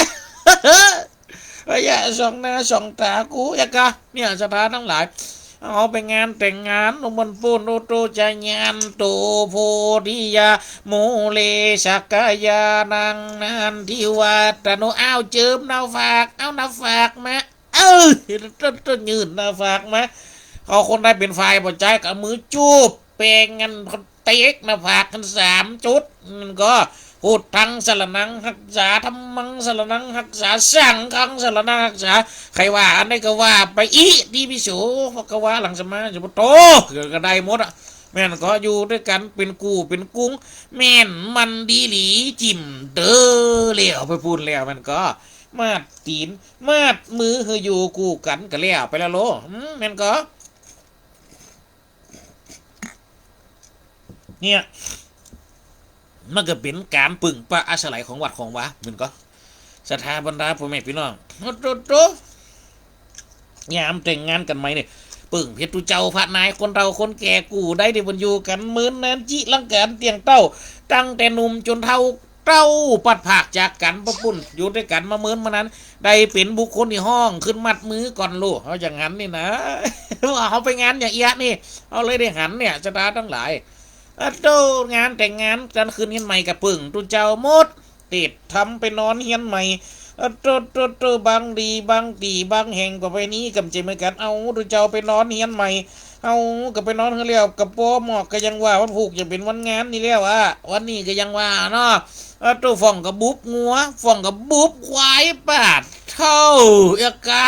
อย่าส่องหน้าส่องตากูยังกะเนี่ยสถานทั้งหลายเอาไปงานแต่งงานมันปูนโตจะยานโตโพธิยาโมเลสักยานังนันทิวัตโนอ้าวเจิมนาฝากเอานาฝากมาต้นยืนนาฝากมาเขาคนได้เป็นฝ่ายบ่ใจกับมือจูบแปลงกันเต็กนาฝากกัน3 จุดมันก็พูดทั้งสารนังหักษาธรรมังสารนังหักษาสั่งขังสารนังหักษาใครว่าอันนี้ก็ว่าไปอีดีพิสูก็ว่าหลังสมาจะโตก็ได้หมดอ่ะแม่นก็อยู่ด้วยกันเป็นกูเป็นกุ้งแม่นมันดีหลีจิ้มเด้อเลี้ยวไปพูดแล้วมันก็มาดตีนมาดมือเฮยอยู่กูกันก็แล้วไปแล้วโลแม่นก็เนี่ยมันก็เป็นการปึ่งปะอาศัยของวัดของวะมันก็สถาบรรดาพ่อแม่พี่น้องโตยามแต่งงานกันไหมเนี่ยปึ่งเพชรเจ้าพระนายคนเราคนแก่กูได้ได้บรรยูกันเหมือนนั้นจิลังการเตียงเต้าตั้งแต่หนุ่มจนเท่าเต้าปัดผากจากกันปะปุ่นอยู่ด้วยกันมาเหมือนมานั้นได้เป็นบุคคลที่ห้องขึ้นมัดมือก่อนลูกเขาอย่างนั้นนี่นะเขาไปงานอย่างเอี้ยนี่เอาเลยได้หันเนี่ยสถาทั้งหลายโตงานแต่งงานกันคืนเฮียนใหม่กับปึ่งตุเจ้าหมดติดทำไปนอนเฮียนใหม่โตบางดีบางตีบางแห่งก็ไปนี้กับเจมกันเอาตุเจ้าไปนอนเฮียนใหม่เอาก็ไปนอนเรียวกับโป้หมอกก็ยังว่าวันผูกจะเป็นวันงานนี่แล้ววันนี้ก็ยังว่าเนาะโตฟ่องกับบุบงัวฟ่องกับบุบควายปาดเท่าเอกา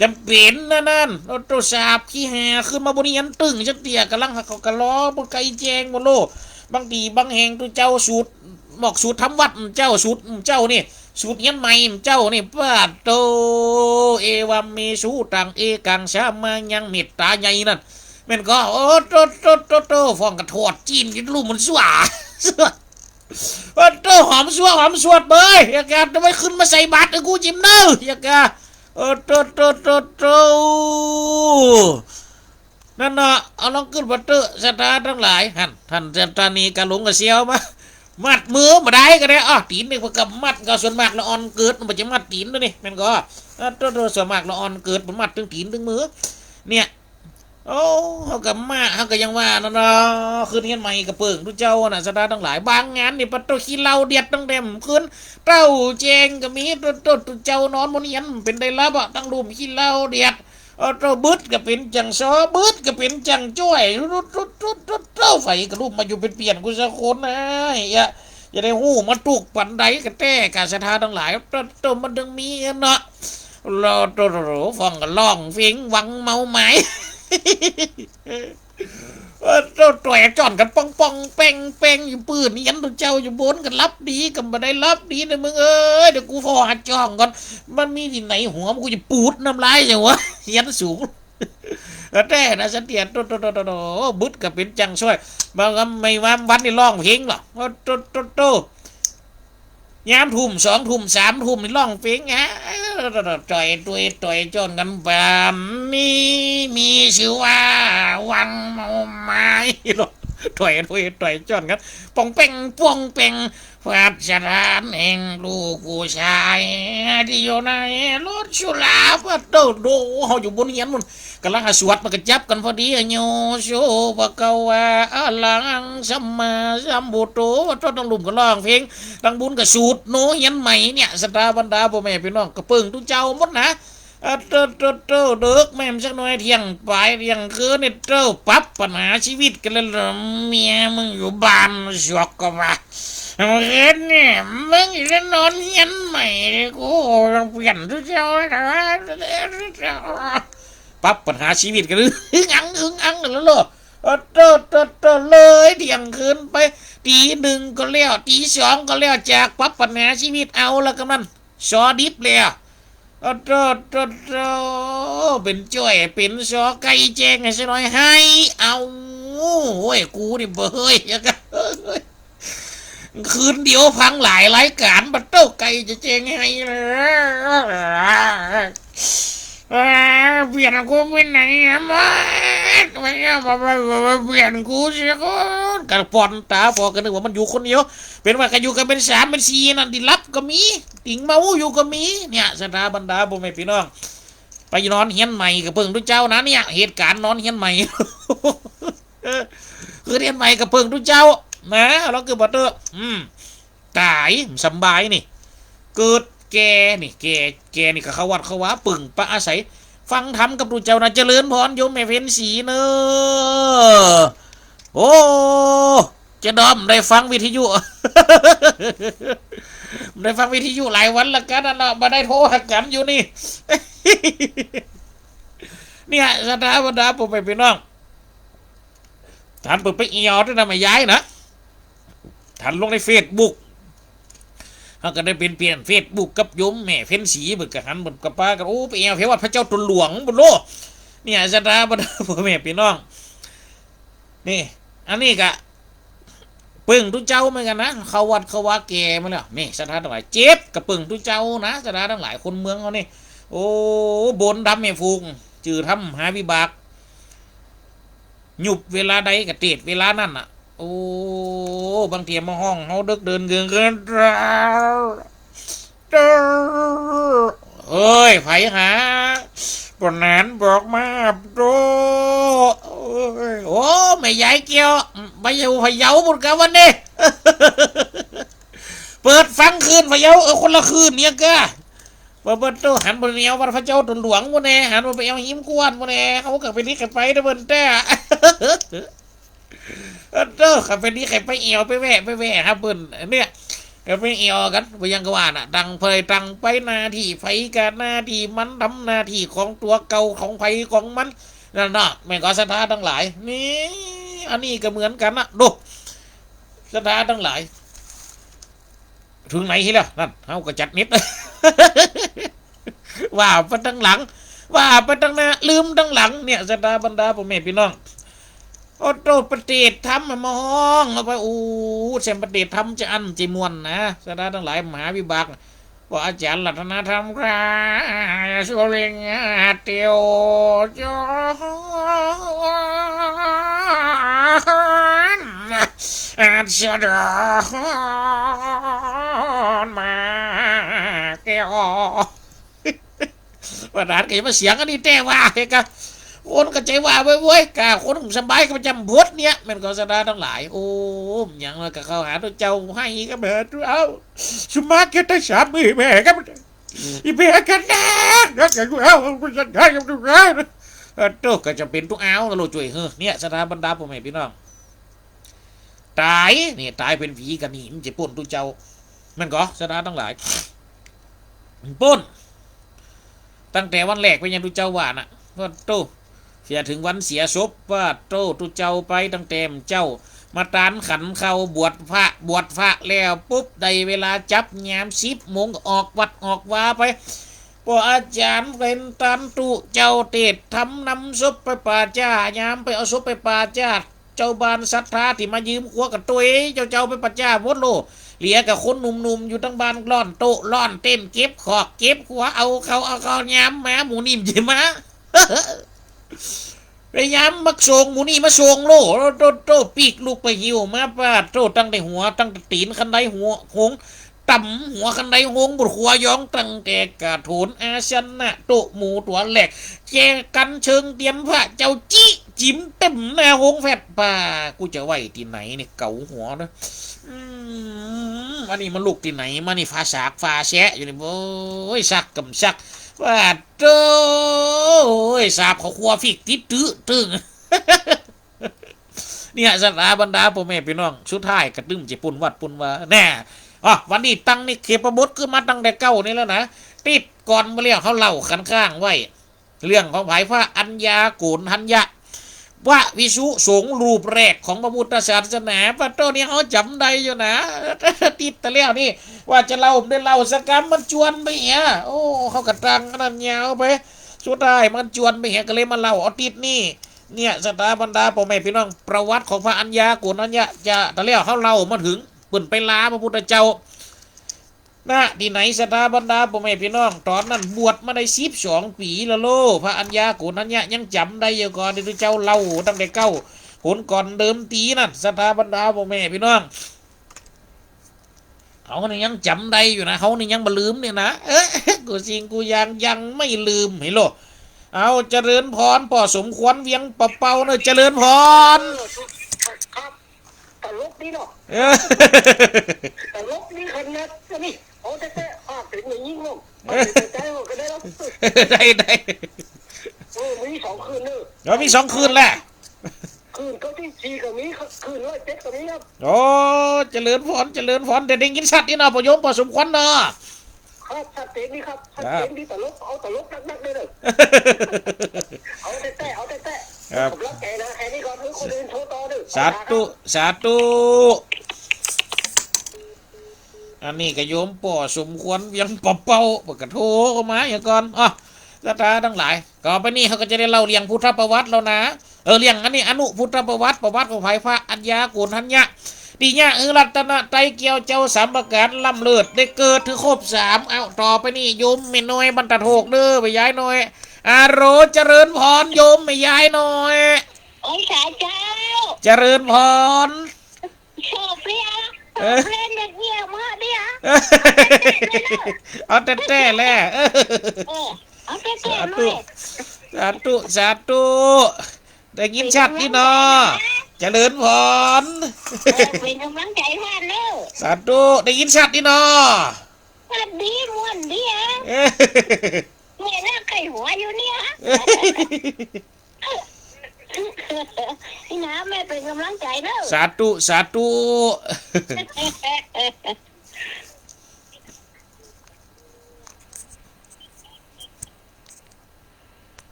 จำเป็นนั่นตัวสาบขี้แห่ขึ้นมาบนยันตึงจักเตี่ยกำลังหักกระล้อบนไก่แจงบนโลบางทีบางแห่งตัวเจ้าสูตรบอกสูตรทำวัดเจ้าสูตรเจ้านี่สูตรยันใหม่เจ้านี่ป้าโตเอวามเมสูตังเอกังสามายังเมตตาใหญ่นั่นมันก็โอ้โตฟองกระถอดจีนกินลูกมันสว่โตหอมสวดเบยอยากจะไม่ขึ้นมาใส่บาตรกูจิ้มเนออยากจะโตนั่นเนาะเอาลองขึ้นบัตเตอร์สตาร์ทั้งหลายท่านตานีกะหลงกะเสียวมามัดมือมาได้ก็ได้ตีนนี่พวกกับมัดก็ส่วนมากละอ่อนเกิดมันจะมัดตีนด้วยนี่มันก็โตส่วนมากละอ่อนเกิดมันมัดถึงตีนถึงมือเนี่ยโอ้เขากับมาเขาก็ยังว่าเนาะคืนเฮียนใหม่กับเปิงทุกเจ้าน่ะสตาร์ทั้งหลายบางงานนี่ปัตโตขี้เหล้าเดียดตั้งเต็มคืนเต้าเจงก็มีตัวเจ้านอนบนเฮียนเป็นได้รับตั้งรูมขี้เหล้าเดียดตัวบึดก็เป็นจังซอบึดก็เป็นจังจ้วยเต้าไฟกระรูปมาอยู่เป็นเปลี่ยนกูสักคนนะอย่าได้หูมาตุกปันใดกันแต่การสถานทั้งหลายตัวมันดึงมีเนาะเราตัวฟังกันล่องเฟียงวังเมาไหมตัวจอนกันปองแป้งอยู่ปืนยันตัวเจ้าอยู่บนกันรับดีกันมาได้รับดีนะมึงเดี๋ยวกูฟอหัดจ้องก่อนมันมีที่ไหนหัวกูจะปูดน้ำลายจังวะยันสูงแต่นะสันเตียนบึดกับเป็นจังช่วยบางไม่ว่าวันนี่ร้องเพลงหรอก ยามทุ่มสองทุ่มสามทุ่มนี่ร้องเพลงต่อยต่อยจนกันแบบนี้มีชื่อว่าวังเมาไม้ต่อยต่อยจนกันป่องเป่งป่องเป่งพระชรานแห่งลูกผู้ชายที่อยู่ในรถชุลาพัดโดเขาอยู่บนเฮียนมันกำลังสวดมันก็จับกันพอดีโยโชปะกวาอะลังสัมมาสัมพุทโธต้องลุมก็ร้องเพลงดังบุญก็สูดโนเฮียนใหม่เนี่ยสตาบรรดาพ่อแม่พี่น้องกระเปิงทุกเจ้าหมดนะเด็กแม่สักหน่อยเที่ยงปลายเที่ยงคืนเนี่ยปั๊บปัญหาชีวิตกันเลยเมียมึงอยู่บ้านสวกก็มาเห็นเนี่ยมึงจะนอนเย็นใหม่กูเปลี่ยนทุกเจ้าปั๊บปัญหาชีวิตกันเลยอึ้งอังแล้วเลยเลยเที่ยงคืนไปตีหนึ่งก็แล้วตีสองก็แล้วจากปั๊บปัญหาชีวิตเอาแล้วกันมันซอดิบแล้วเป็นจ้อยเป็นซอไก่แจงไงสักหน่อยให้เอาโอ้ยกูนี่เบยยังไงคืนเดียวพังหลายรายการบัตเต้าไก่จะเจงให้เปลี่ยนกูเป็นไหนไม่เอาเปลี่ยนกูเสียก่อนกระปอนตาพอกันนึกว่ามันอยู่คนเดียวเป็นว่ากันอยู่กันเป็นสามเป็นสี่นั่นดิลับก็มีติ่งเมาอยู่ก็มีเนี่ยสถาบรรดาพ่อแม่พี่น้องไปนอนเฮียนใหม่กับเพิ่งทุกเจ้านะเนี่ยเหตุการณ์นอนเฮียนใหม่คือเฮียนใหม่กับเพิ่งทุกเจ้านะเราคือบัตเตอร์ตายสบายนี่เกิดแกนี่นี่ก็เขาวัดเขาว่าปึ่งปะอาศัยฟังธรรมกับดูเจ้านะเจริญพรโยมแม่เพ็ญศรีเนอโอ้จะดอมได้ฟังวิทยุได้ฟังวิทยุหลายวันแล้วกันนะมาได้โทรหักกันอยู่นี่เนี่ยสถาบรรดาผมไปพี่น้องท่านเปิดไปเอียวด้วยนะไม่ย้ายนะท่านลงในเฟซบุ๊กเขาก็ได้เปลี่ยนเฟซบุ๊กกับโยมแม่เพ็ญศรีเหมือนกันหันเหมือนกับป้ากันโอ้ไปเอียวเพวัดพระเจ้าตนหลวงบนโลกเนี่ยสถาบรรดาผมแม่พี่น้องนี่อันนี้ก็ปึ่งทุกเจ้าเหมือนกันนะเขาวัดเขาว่าแกมาแล้วนี่สถานทั้งหลายเจ็บกับปึ่งทุกเจ้านะสถานทั้งหลายคนเมืองเขานี่โอ้บนทำแม่ฟูงจื่อทำหาวิบากหยุบเวลาใดกับเตดเวลานั่นอ่ะโอ้บางทีมาห้องเขาเดิกเดินเกินเอ้ยไผหาปนานบอกมาโตโอ้ไม่ใหญ่เกี่ยวไปอยู่พะเยาหมดกันวันนี้เปิดฟังคืนพะเยาคนละคืนเนี่ยก็เปิดตู้หันบนเนียววัดพระเจ้าตนหลวงวันนี้หันมาไปเอาหิมกวนวันนี้เขาเกิดไปนี่กันไปได้บนแต่ขับไปนี่ใครไปเอวไปแว่ครับเปิ้นเนี่ยก็ไปเอวกันไปยังกว่าน่ะดังเพยดังไปหน้าที่ไฟกันหน้าที่มันทำหน้าที่ของตัวเก่าของไฟของมันนั่นน่ะแม่ก็ศรัทธาทั้งหลายนี่อันนี้ก็เหมือนกันนะดูศรัทธาทั้งหลายถึงไหนทีแล้วนั่นเขาก็จัดนิดว่าไปตั้งหลังว่าไปตั้งหน้าลืมตั้งหลังเนี่ยศรัทธาบรรดาพ่อแม่พี่น้องโอ้โตปฏิทำมามองเอาไปอู้เสมปฏิทำจะอันจิมวนนะสดาทั้งหลายมหาวิบากว่าอาจารย์รัตนธรรมกราสุริยะเตียวจอนอาจารย์มาเกี่ยวว่าด่านก็ยังมาเสียงอันนี้แต่ว่าเฮ้ยคนก็ใจว่าเว้ยกาคนสบายก็ประจำบทเนี่ยมันก็สดาทั้งหลายโอ้ยังเลยก็เข้าหาตัวเจ้าให้ก็เบิดเอาสมาร์ทก็ได้สามมือแม่ก็อีเบียกันนะก็แกกูเอากูจะได้กับทุกอย่างตัวก็จะเป็นทุกเอาตลอดจุยเนี่ยสถาบรรดาพ่อแม่พี่น้องตายนี่ตายเป็นผีกันนี่มันจะป่นตัวเจ้ามันก็สถาทั้งหลายป่นตั้งแต่วันแรกไปยังตัวเจ้าว่าน่ะว่าตัวเสียถึงวันเสียศพว่าโตตุเจ้าไปตั้งแต่เจ้ามาตานขันเข้าบวชพระแล้วปุ๊บได้เวลาจับยาม10 โมงออกวัดออกวาไปพออาจารย์เป็นตันตุเจ้าเตดทำนำศพไปป่าจ้ายามไปเอาศพไปป่าจ้าเจ้าบานศรัทธาที่มายืมขัวกับตัวเจ้าไปป่าจ้าหมดโล เหลียกับคนหนุ่มๆอยู่ตั้งบ้านร่อนโต๊ะร่อนเต้นเก็บขอกเก็บหัวเอาย้ำมาหมูนิ่มใช่ไหมไปย้ำมักส่งหมูนี่มาส่งโลโตปีกลูกไปหิวมาป้าโตตั้งแต่หัวตั้งแต่ตีนคันใดหัวหงต่ำหัวคันใดหงบุดหัวย้องตั้งแต่กระโถนอาชันนะโตหมูตัวแหลกแจกันเชิงเตรียมพระเจ้าจี้จิ้มเต็มหน้าหงแฟดป่ากูจะไหวที่ไหนเนี่ยเก่าหัวนะอันนี้มันลูกที่ไหนมานี่ฟ้าสากฟ้าแฉะอยู่นี่โอ้ยซักกับซักว่าโต้ยสาบเขาครัวฟิกติดตึงเนี่ยสถาบรรดาพ่อแม่พี่น้องสุดท้ายกระตึ้มจะปุ่นวัดปุ่นว่าแน่วันนี้ตั้งนี่เขปบดคือมาตั้งแต่เก้านี่แล้วนะติดก่อนมาเรียกเขาเล่าขันข้างไว้เรื่องของภายพระอัญญาโกณทัญญะว่าวิสุสงรูปแรกของพระพุทธศาสนาพระโตนี่เขาจำได้อยู่นะติดแต่แล้วนี่ว่าจะเล่าได้เล่าสกรรมมันจวนไปเหี้ยโอ้เขากระตังนั่นยาวไปสุดท้ายมันจวนไปเหี้ยก็เลยมาเล่าเอาติดนี่เนี่ยสถาบรรดาพ่อแม่พี่น้องประวัติของพระอัญญาโกณทัญญะจะแต่แล้วเขาเล่ามาถึงเปิ่นไปลาพระพุทธเจ้านะที่ไหนสถาบรรดาพ่อแม่พี่น้องตอนนั้นบวชมาได้12 ปีแล้วโลพระอัญญาโกณทัญญะยังจำได้อยู่ก่อนที่เจ้าเล่าตั้งแต่เก้าผลก่อนเดิมตีนั่นสถาบรรดาพ่อแม่พี่น้องเขานี่ยังจำได้อยู่นะเขานี่ยังบ่ลืมเนี่ยนะกูจริงกูยังไม่ลืมเห็นโลเอาเจริญพรป่อสมควรเวียงเป่าเนอะเจริญพรครับตลกนี่เนาะตลกนี่ขนาดนี่เอาแต่ภาพเป็นอย่างนี้งงใจก็ได้แล้วได้มี2 คืนเนอะแล้วมี2 คืนแหละคืนก็ที่4ก็มีคืน107ก็มีครับโอ้เจริญพรแต่ได้ยินชัดนี่เนาะประโยมป่อสมควรเนาะครับชัดเจนนี่ครับชัดเจนที่ตลกเอาตลกนักๆเลยเอาแต่ผมรักแกนะแค่นี้ก่อนให้คนอื่นโทรต่อด้วยสาธุอันนี้ก็โยมป่อสมควรเวียงเป่าปกระโทเข้ามาอย่างก่อนศรัทธาทั้งหลายก็ไปนี่เขาก็จะได้เล่าเรียงพุทธประวัติแล้วนะเรียงอันนี้อนุพุทธประวัติของไผ่พระอัญญาโกณทัญญะดีเนี่ยรัตนไตรเกียวเจ้าสามประการล่ำเลิศได้เกิดถึงครบ3เอาต่อไปนี่โยมไม่น้อยบรรทัด6เด้อไปย้ายน้อยอาโรเจริญพรโยมไม่ย้ายน้อยองค์สาเจ้าเจริญพรชอบเรียเล่นเงียบมากเนี่ยเอาแต่แหละเอาแต่สาธุได้ยินชัดนี่เนาะเจริญพรเป็นกำลังใจให้เลยสาธุได้ยินชัดนี่เนาะวันดีเนี่ยน่าไก่หัวอยู่เนี่ยพี่น้าแม่เป็นกำลังใจเนอะสาธุ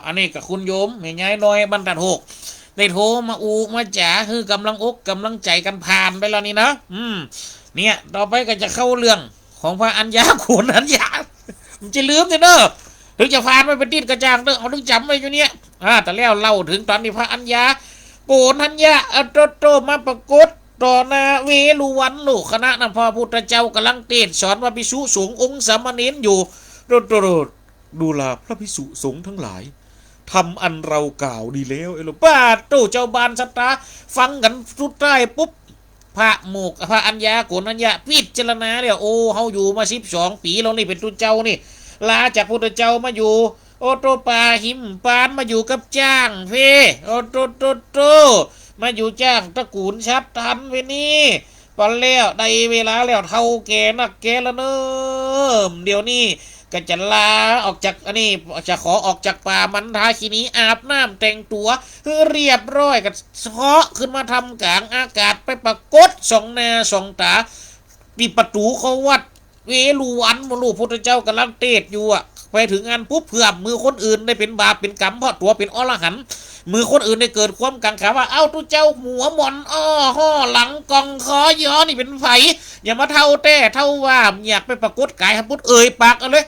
อันนี้กับคุณโยมแม่ยายน้อยบรรทัด6ได้โทรมามาจ๋าคือกำลังอกกำลังใจกันผ่านไปแล้วนี่นะเนี่ยต่อไปก็จะเข้าเรื่องของพระอัญญาโกณทัญญะมันจะลืมเด้อถึงจะผ่านไปเป็นติดกระจ่างเด้อเอาถึงจำไว้อยู่เนี่ยแต่แล้วเล่าถึงตอนนี้พระอัญญาโกณทัญญะโตมาปรากฏต่อนาเวลุวันลูกคณะนำพระพุทธเจ้ากำลังเทศสอนว่าภิกษุสงฆ์องค์สามเณรอยู่โดดดูลาพระภิกษุสงฆ์ทั้งหลายทำอันเรากล่าวดีแล้วไอ้ลูกป้าตู้เจ้าบานสตาฟังกันสุดท้ายปุ๊บพระอัญญาโกณทัญญะพิจารณาเนี่ยโอ้เฮาอยู่มา12 ปีแล้วนี่เป็นตุเจ้านี่ลาจากพุทธเจ้ามาอยู่โอโตปาหิมปานมาอยู่กับจ้างเพโอโตมาอยู่จ้างตระกูลชัดทันเวนี่พอแล้วได้เวลาแล้วเท่าแกนักแกแล้วเนอะเดี๋ยวนี้ก็จะลาออกจากอันนี้จะขอออกจากป่ามันทาคีนี้อาบน้ำแต่งตัวเรียบร้อยกันเฉาะขึ้นมาทำกลางอากาศไปปรากฏสองหน้าสองตาปีประตูเขาวัดเวลุวันมลูพุทธเจ้ากำลังเทศอยู่ไปถึงงานปุ๊บเพื่อมือคนอื่นได้เป็นบาปเป็นกรรมเพราะตัวเป็นอรหันต์มือคนอื่นได้เกิดความกังขาว่าเอ้าตุเจ้าหัวหมอนห่อหลังกองคอยอนี่เป็นไผอย่ามาเท่าแต่เท่าว่าอยากไปปรากฏกายพุทธปากเอาเลย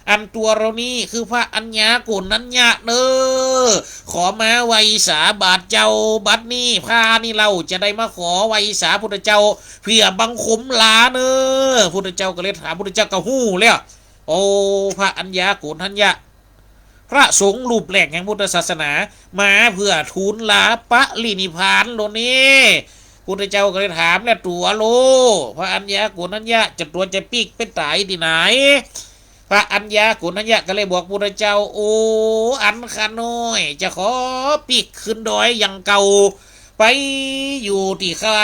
อันตัวเรานี่คือพระอัญญาโกณัญญะเนอขอมาไวสาบาทเจ้าบัดนี้พานี่เราจะได้มาขอไวสาพุทธเจ้าเพื่อบังคมลาเนอพุทธเจ้าก็เลยถามพุทธเจ้าก็ฮู้แล้วโอ้พระอัญญาโกณัญญะพระสงฆ์รูปแรกแห่งพุทธศาสนามาเพื่อทูลลาปะลินิพพานโลนี้พุทธเจ้าก็เลยถามแล้วตัวโลพระอัญญาโกณัญญะจะตัวจะปีกเป็นตายที่ไหนพระอัญญาโกณัญญะก็เลยบอกพุทธเจ้าโอ้อันขาน้อยจะขอปีกขึ้นดอยอย่างเก่าไปอยู่ที่ข้า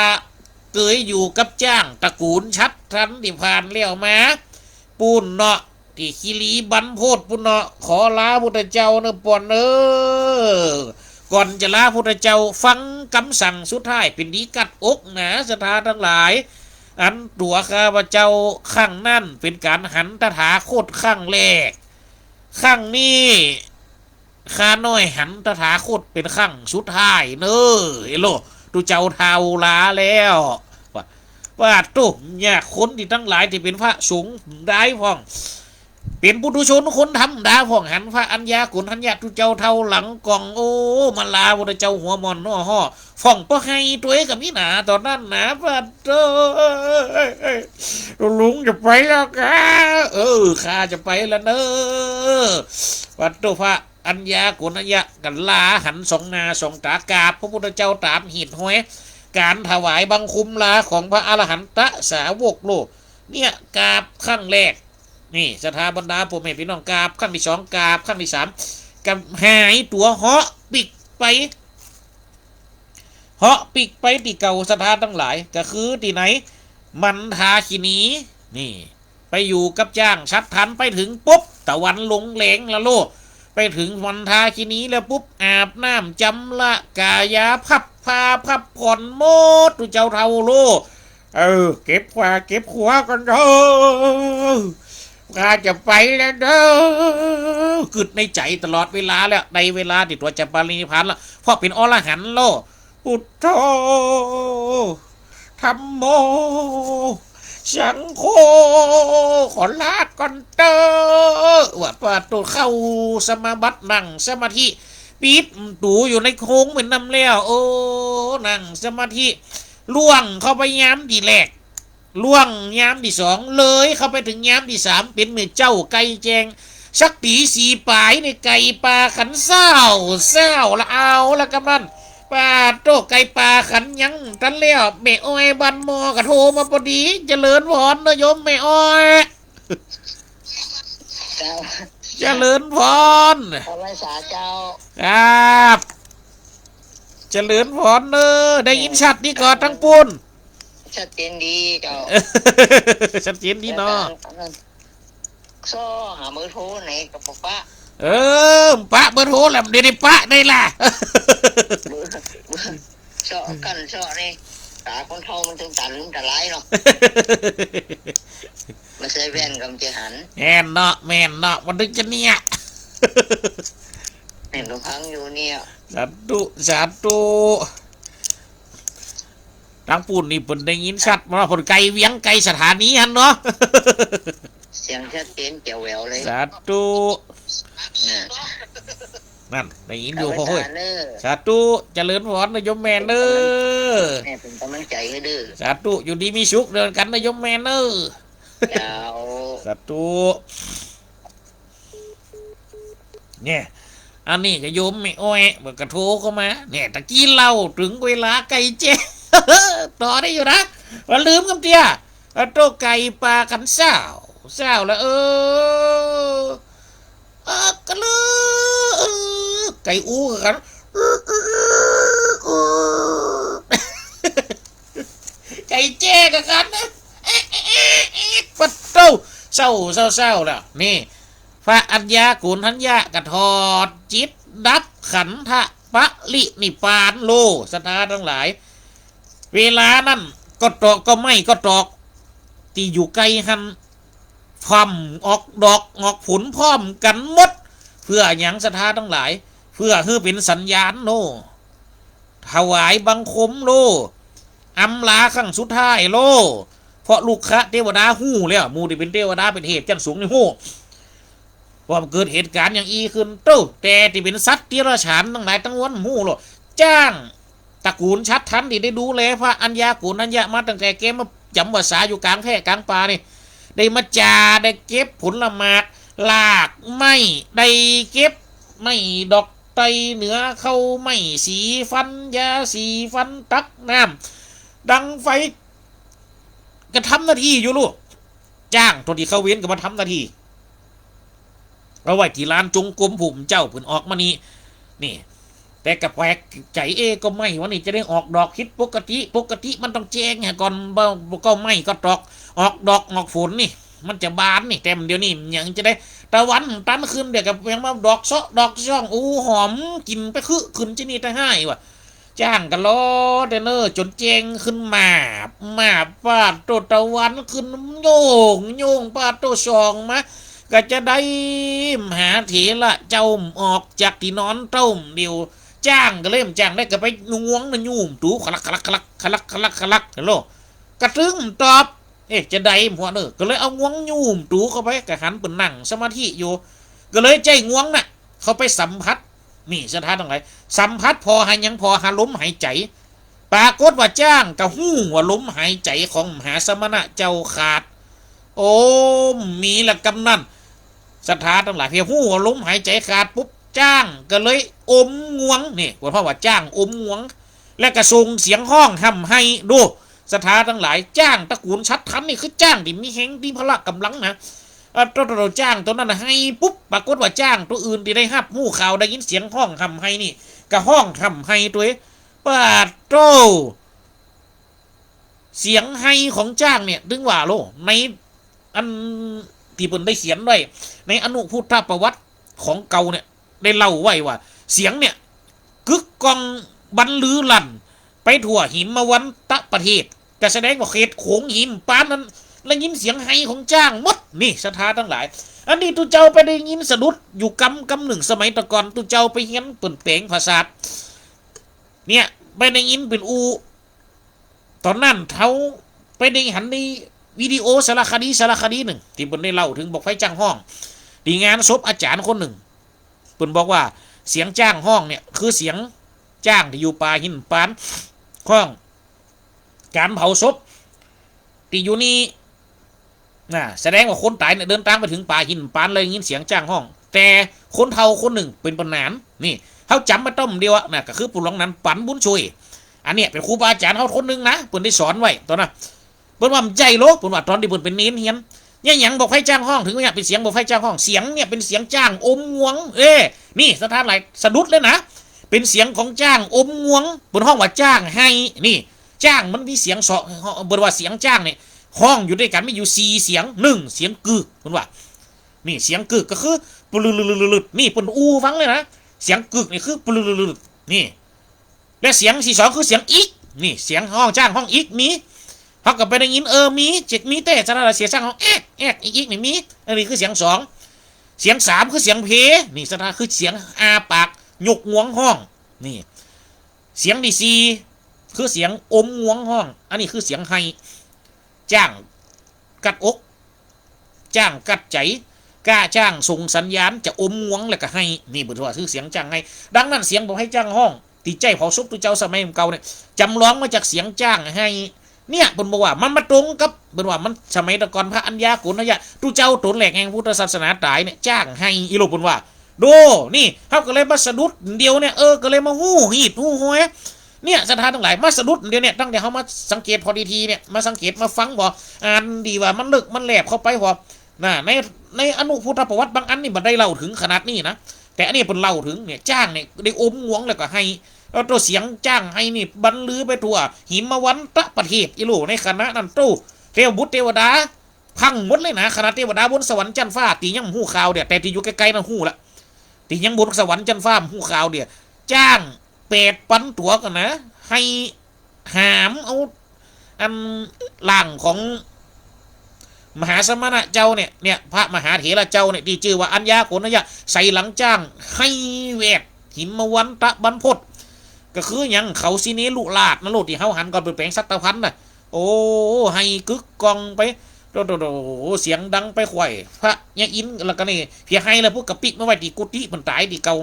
เกยอยู่กับจ้างตระกูลชัดทันที่ผ่านเลี้ยวมาปูนเนาะที่คิรีบันโพธปุณเนาะขอลาพุทธเจ้าเนอะปอนเนอก่อนจะลาพุทธเจ้าฟังคำสั่งสุดท้ายเป็นดีกัดอกหนาศรัทธาทั้งหลายอันตัวข้าพเจ้าข้างนั่นเป็นการหันตถาคตข้างแรกข้างนี้ข้าน้อยหันตถาคตเป็นข้างสุดท้ายเนอเอโลตูเจ้าเทาลาแล้วว่าตุ้มเนี่ยคนที่ทั้งหลายที่เป็นพระสงฆ์ได้พ่องเป็นปุถุชนคนทำดาพ่องหันพระอัญญาโกณัญญะตูเจ้าเทาหลังกองโอ้มาลาพุทธเจ้าหัวมอนน้อห่อฟ่องป้อให้ตัวเองกับมิหนาตอนนั้นนะพระโตลุงจะไปแล้วกะข้าจะไปแล้วเนอพระโตพระอัญญาโกณัญญะกันลาหันสองนาสองตากาบพระพุทธเจ้าตามหิดห้อยการถวายบังคุมลาของพระอรหันตสาวกโลกเนี่ยกาบขั้งแรกนี่สถาบรรดาผมเห็นพี่น้องกาบขั้งที่สองกาบขั้งที่สามกับหายตัวเหาะปิกไปเหาะปิกไปที่เก่าสถานทั้งหลายก็คือที่ไหนมันทาคินีนี่ไปอยู่กับจ้างชัดทันไปถึงปุ๊บตะวันลงแหลงละโลไปถึงวันทาคินีแล้วปุ๊บอาบน้ำจำละกายาพับพาพับผ่อนโมดตุเจ้าเท่าโลเก็บขวาเก็บขวากันเถอะข้าจะไปแล้วเด้อกึดในใจตลอดเวลาแล้วในเวลาที่ตัวจะปรินิพพานแล้วเพราะเป็นอรหันต์โลพุทโธธัมโมสังโฆขอลาก่อนเตอว่าปาตัวเข้าสมาบัตินั่งสมาธิปิดตูอยู่ในโค้งเหมือนน้ำแล้วโอ้นั่งสมาธิล่วงเข้าไปย้ำที่แรกล่วงย้ำที่สองเลยเข้าไปถึงย้ำที่สามเป็นมือเจ้าไก่แจงสักตีสีปลายในไก่ปลาขันเศร้าละเอาละกำนันปลาโตไก่ปลาขันยังทันแล้วแม่อ้อยบันมอกระโทรมาพอดีเจริญพรนะโยมแม่อ้อยเจริญพรขอไว้สาเจ้าครับเจริญพรเนอได้ยินชัดดีก่อนทั้งปุนชัดเจนดีเจ้าชัดเจนดีเนาะซ้อหามือโทรไหนกับปะปะเบอร์โทรแหละเดี๋ยวปะได้ล่ะซ้อกันซ้อนี่ตาคนเท่ามันถึงตาลืมตาไหลเนาะมาใส่แว่นกับเจหันแม่นเนาะมันถึงจะเนี่ยเห็นลูกพังอยู่เนี่ยสาธุทางปุ่นนี่เพิ่นได้ยินชัดมาผลไก่เวียงไก่สถานีฮันเนาะเสียงชัดเจนแจ๋วแหววเลยสาธุนั่นได้ยินอยู่พ่อเฮ้ยสาธุเจริญพรนะโยมแม่เด้อแม่เป็นกำลังใจให้เด้อสาธุอยู่ดีมีสุขเดินกันนะโยมแม่เด้อสาธุเนี่ยอันนี้ก็โยมไม่อ้อยเบิกกระโถเข้ามาเนี่ยตะกี้เล่าถึงเวลาไก่เจ๊ต่อได้อยู่นะว่าลืมคำเตี้ยโตไก่ปลากันเศร้าแล้วกันเลยไก่อู้กันไก่เจ๊กันนะปัดโตเศร้าแล้วนี่พระอัญญาโกณัญญะกระทอดจิตดับขันธะปะลินิพพานโลสถานทั้งหลายเวลานั้นก็ตอกก็ไม่ก็ตอกที่อยู่ไกลหันพร้อมออกดอกออกผลพร้อมกันหมดเพื่อหยังสถานทั้งหลายเพื่อให้เป็นสัญญาณโลถวายบังคมโลอำลาครั้งสุดท้ายโลเพราะลูกค้าเทวดาหู้แล้วมูที่เป็นเทวดาเป็นเทพชั้นสูงในหู้ ว่าเกิดเหตุการณ์อย่างอีขึ้นโต้แต่ที่เป็นสัตว์ที่ราชานทั้งหลายทั้งมวลหมู่หรอจ้างตระกูลชัดทันที่ได้ดูแลพระอัญญาโกณัญญามาตั้งแต่เกมมาจำภาษาอยู่กลางแพร่กลางป่านี่ได้มาจาได้เก็บผลหมากลากไม่ได้เก็บไม่ดอกไตเหนือเข้าไม่สีฟันยาสีฟันตักน้ำดังไฟก็ทำหน้าที่อยู่ลูกจ้างตัวที่เขาเว้นก็มาทำหน้าที่เอาไว้ที่ลานจงกรมผมเจ้าเพิ่นออกมานี่แต่กับแปลกใจก็ไม่วันนี้จะได้ออกดอกคิดปกติมันต้องแจ้งไงก่อนก็ไม่ก็ดอกออกดอกออกฝนนี่มันจะบานนี่แต่เดี๋ยวนี้ยังจะได้ตะวันตันขึ้นเดี๋ยวกับยังมาดอกเซาะดอกช่องหอมกินไปขึ้นที่นี่ได้ให้ว่ะจ้างกันล้อเดนเนอร์จนแจ้งขึ้นมาปาดตัวตะวันขึ้นโยงปาดตัวช่องมาก็จะได้หาเถระเจ้าออกจากที่นอนเต้าเดียวจ้างก็เล่มจ้างได้ก็ไปงวงนะยุ่มตูคลักฮัลโหลกระตึงตอบจะได้หัวเนอก็เลยเอางวงยุ่มตูเข้าไปกระหันเป็นนั่งสมาธิอยู่ก็เลยใจงวงน่ะเขาไปสัมผัสนี่สถานตรงไหนสัมผัสพอหายังพอหาลมหายใจปรากฏว่าจ้างกับหู้ว่าลมหายใจของมหาสมณะเจ้าขาดโอ้มีละกำนันสถานทั้งหลายเพียงหู้ว่าลมหายใจขาดปุ๊บจ้างก็เลยอมงวงนี่เพราะว่าจ้างอมงวงและกระทรงเสียงห้องห้ำให้ดูสถานทั้งหลายจ้างตระกูลชัดทันนี่คือจ้างที่มีแห่งที่พละกำลังนะตัวจ้างตัวนั้นให้ปุ๊บปรากฏว่าจ้างตัวอื่นที่ได้ฮับหู้ข่าวได้ยินเสียงห้องห้ำให้นี่ก็ห้องห้ำให้ตัวปาโตเสียงให้ของจ้างเนี่ยดึงว่าโลในอันที่เพิ่นได้เขียนไว้ในอนุพุทธประวัติของเก่าเนี่ยได้เล่าไว้ว่าเสียงเนี่ยกึกกองบรรลือลั่นไปทั่วหิมวันตะประเทศแต่แสดงว่าเขตโขงหิมปานนั้นและยินเสียงไห้ของจ้างหมดนี่สถานทั้งหลายอันนี้ตุเจ้าไปได้ยินสะดุดอยู่กำหนึ่งสมัยตะก่อนตุเจ้าไปเห็นเปิ่นเป๋งภาษาเนี่ยไปได้ยินเป็นอูตอนนั้นเขาไปได้หันในวิดีโอสารคดีหนึ่งที่เปิ่นได้เล่าถึงบอกไฟจ้างห้องดีงานศพอาจารย์คนหนึ่งเปิ่นบอกว่าเสียงจ้างห้องเนี่ยคือเสียงจ้างที่อยู่ป่าหินปานห้องการเผาศพที่อยู่นี่แสดงว่าคนตายเนี่ยเดินทางไปถึงป่าหินปานเลยยินเสียงจ้างห้องแต่คนเฒ่าคนหนึ่งเป็นปนานนี่เขาจำมาต้มเดียวนะก็คือปู่หลวงนั้นปันบุญช่วยอันเนี้ยเป็นครูบาอาจารย์เขาคนหนึ่งนะเปิ่นได้สอนไว้ตอนนั้นเปิ่นว่าใจโลเปิ่นว่าตอนที่เปิ่นเป็นเน้นเฮียนเนี่ยยังบอกให้จ้างห้องถึงเนี่ยเป็นเสียงบอกให้จ้างห้องเสียงเนี่ยเป็นเสียงจ้างอมงวงนี่สถานไหนสะดุดเลยนะเป็นเสียงของจ้างอมงวงบนห้องว่าจ้างให้นี่จ้างมันมีเสียงสองบนว่าเสียงจ้างเนี่ยห้องอยู่ด้วยกันไม่อยู่4เสียง1เสียงกึกบนว่านี่เสียงกึกก็คือปลุลุนี่ปนอูฟังเลยนะเสียงกึกนี่คือปลุลุนี่และเสียงที่2คือเสียงอีกนี่เสียงห้องจ้างห้องอีกมีเขาก็ไปได้ยินมีเจ็ดมีแต่สถานเสียงจ้างห้องอีกนี่มีอันนี้คือเสียง2เสียง3คือเสียงเพนี่สถานคือเสียงอาปากหยกงวงห้องนี่เสียงที่4คือเสียงอมงวงห้องอันนี้คือเสียงไห้จ้างกัดอกจ้างกัดใจกล้าจ้างส่งสัญญาณจะอมงวงแล้วก็ให้นี่บุตรว่าคือเสียงจ้างให้ดังนั้นเสียงบอกให้จ้างห้องตีใจเผาซุปตัวเจ้าสมัยเก่าเนี่ยจำลองมาจากเสียงจ้างให้เนี่ยบนบอกว่ามันมาตรงกับบนว่ามันสมัยตะกอนพระอัญญาโกณัญญาตัวเจ้าตนแหลกแห่งพุทธศาสนาตายเนี่ยจ้างให้อีโลบนว่าดูนี่เขาก็เลยมาสะดุดเดียวเนี่ยก็เลยมาหู้หีดหู้ห้อยเนี่ยสถานทั้งหลายมาสะดุดเดี๋ยวเนี่ยตั้งแต่เขามาสังเกตพอดีทีเนี่ยมาสังเกตมาฟังบ่อ่านดีว่ามันลึกมันแหลบเข้าไปพอในอนุพุทธประวัติบางอันนี่มันได้เล่าถึงขนาดนี้นะแต่อันนี้เป็นเล่าถึงเนี่ยจ้างเนี่ยได้อมงวงแล้วก็ให้ตัวเสียงจ้างให้นี่บรรลือไปทั่วหิมวันตะประเทศอีโลในคณะนั้นตู้เทวบุตรเทวดาพังหมดเลยนะคณะเทวดาบนสวรรค์จันฟ้าตียังหู้ข่าวเดียแต่ที่อยู่ใกล้ๆนั่นหู้ละตียังบนสวรรค์จันฟ้าหู้ข่าวเดียจ้าง8 ปันตัวกันนะให้หามเอาอันหลังของมหาสมณะเจ้าเนี่ยพระมหาเถระเจ้าเนี่ยที่ชื่อว่าอัญญาโกณัญญาใส่หลังจ้างให้แวดหิมวันตะบรรพตก็คือยังเขาซีเนลุลาดนะโลดที่เฮาหันก่อนเป็นแปลงสัตพันธ์น่ะโอ้ให้กึกกองไป โดเสียงดังไปข่อยพระยาอินแล้วก็นี่เพียให้แล้วพวกกะปิกมาไว้ที่กุฏิมันตายที่เก่า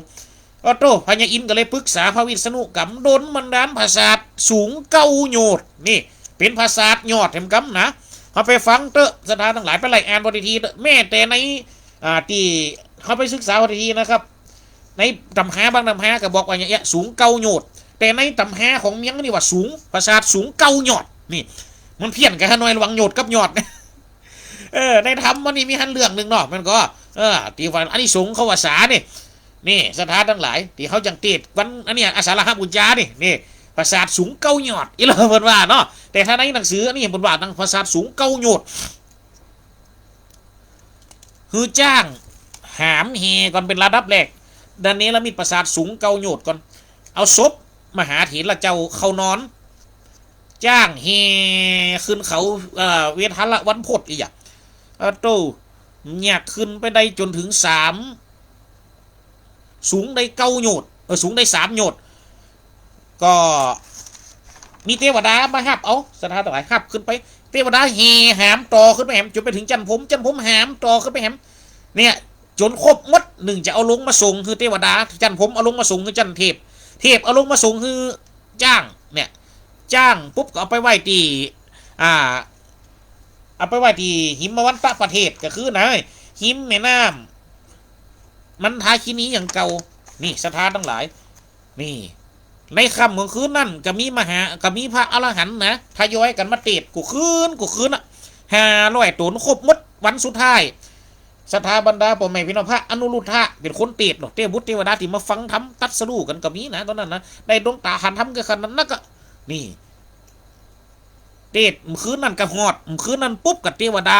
โตพญาอินก็เลยปรึกษาพระวิษณุกำดนมันดานภาษาสูงเก้าโยดนี่เป็นภาษายอดแห่งกำนะเขาไปฟังเตอะสถานทั้งหลายไปไล่อ่านบททีแม่แต่ในที่เขาไปศึกษาบททีนะครับในตำหาบางตำหาก็บอกว่าอย่างเงี้ยสูงเก้าโยดแต่ในตำหาของเมียงนี่ว่าสูงภาษาสูงเก้าโยดนี่มันเพี้ยนกันหน่อยระวังโยดกับยอดในธรรมมันนี่มีหันเรื่องหนึ่งเนาะมันก็ตีฟันอันนี้สูงเขาว่าสานี่สถานทั้งหลายที่เขาจังเตดวันอันนี้อาสาฬหบุญญานี่ภาษาสูงเก้าโยดอีหล่ะเพิ่นว่าเนาะแต่ถ้าในหนังสืออันนี้เพิ่นว่าทางภาษาสูงเก้าโยดคือจ้างหามเฮก่อนเป็นระดับแรกด้านนี้แล้วมีภาษาสูงเก้าโยดก่อนเอาศพมหาเถรเจ้าเขานอนจ้างเฮขึ้นเขาเวทละวันพดอีกอย่างโตเนี่ยขึ้นไปได้จนถึง3สูงได้เก้าโยดสูงได้3โยดก็มีเทวดามาหับเอาสถานต่อไปหับขึ้นไปเทวดาเฮหามต่อขึ้นไปแหมจนไปถึงจันผมหามต่อขึ้นไปแหมเนี่ยจนครบมัดหนึ่งจะเอาลงมาส่งคือเทวดาจันผมเอาลงมาส่งคือจันเทพเอาลงมาส่งคือจ้างเนี่ยจ้างปุ๊บก็เอาไปไหว้ที่เอาไปไหว้ที่หิมวันตะประเทศก็คือไหนหิมแม่น้ำมันทาคินีอย่างเก่านี่สถานทั้งหลายนี่ในค่ำของคืนนั่นก็มีพระอรหันต์นะทยอยกันมาเตดกูคืน500 ตนครบหมดวันสุดท้ายสถาบรรดาพ่อแม่พี่น้องพระอนุรุทธะเป็นคนเตดหรอกเทพบุตรเทวดาที่มาฟังธรรมตัดสรู้กันก็มีนะตอนนั้นนะได้ดวงตาหันธรรมกันขนาดนั้นก็นี่เตดคืนนั่นก็หอดคืนนั่นปุ๊บกับเทวดา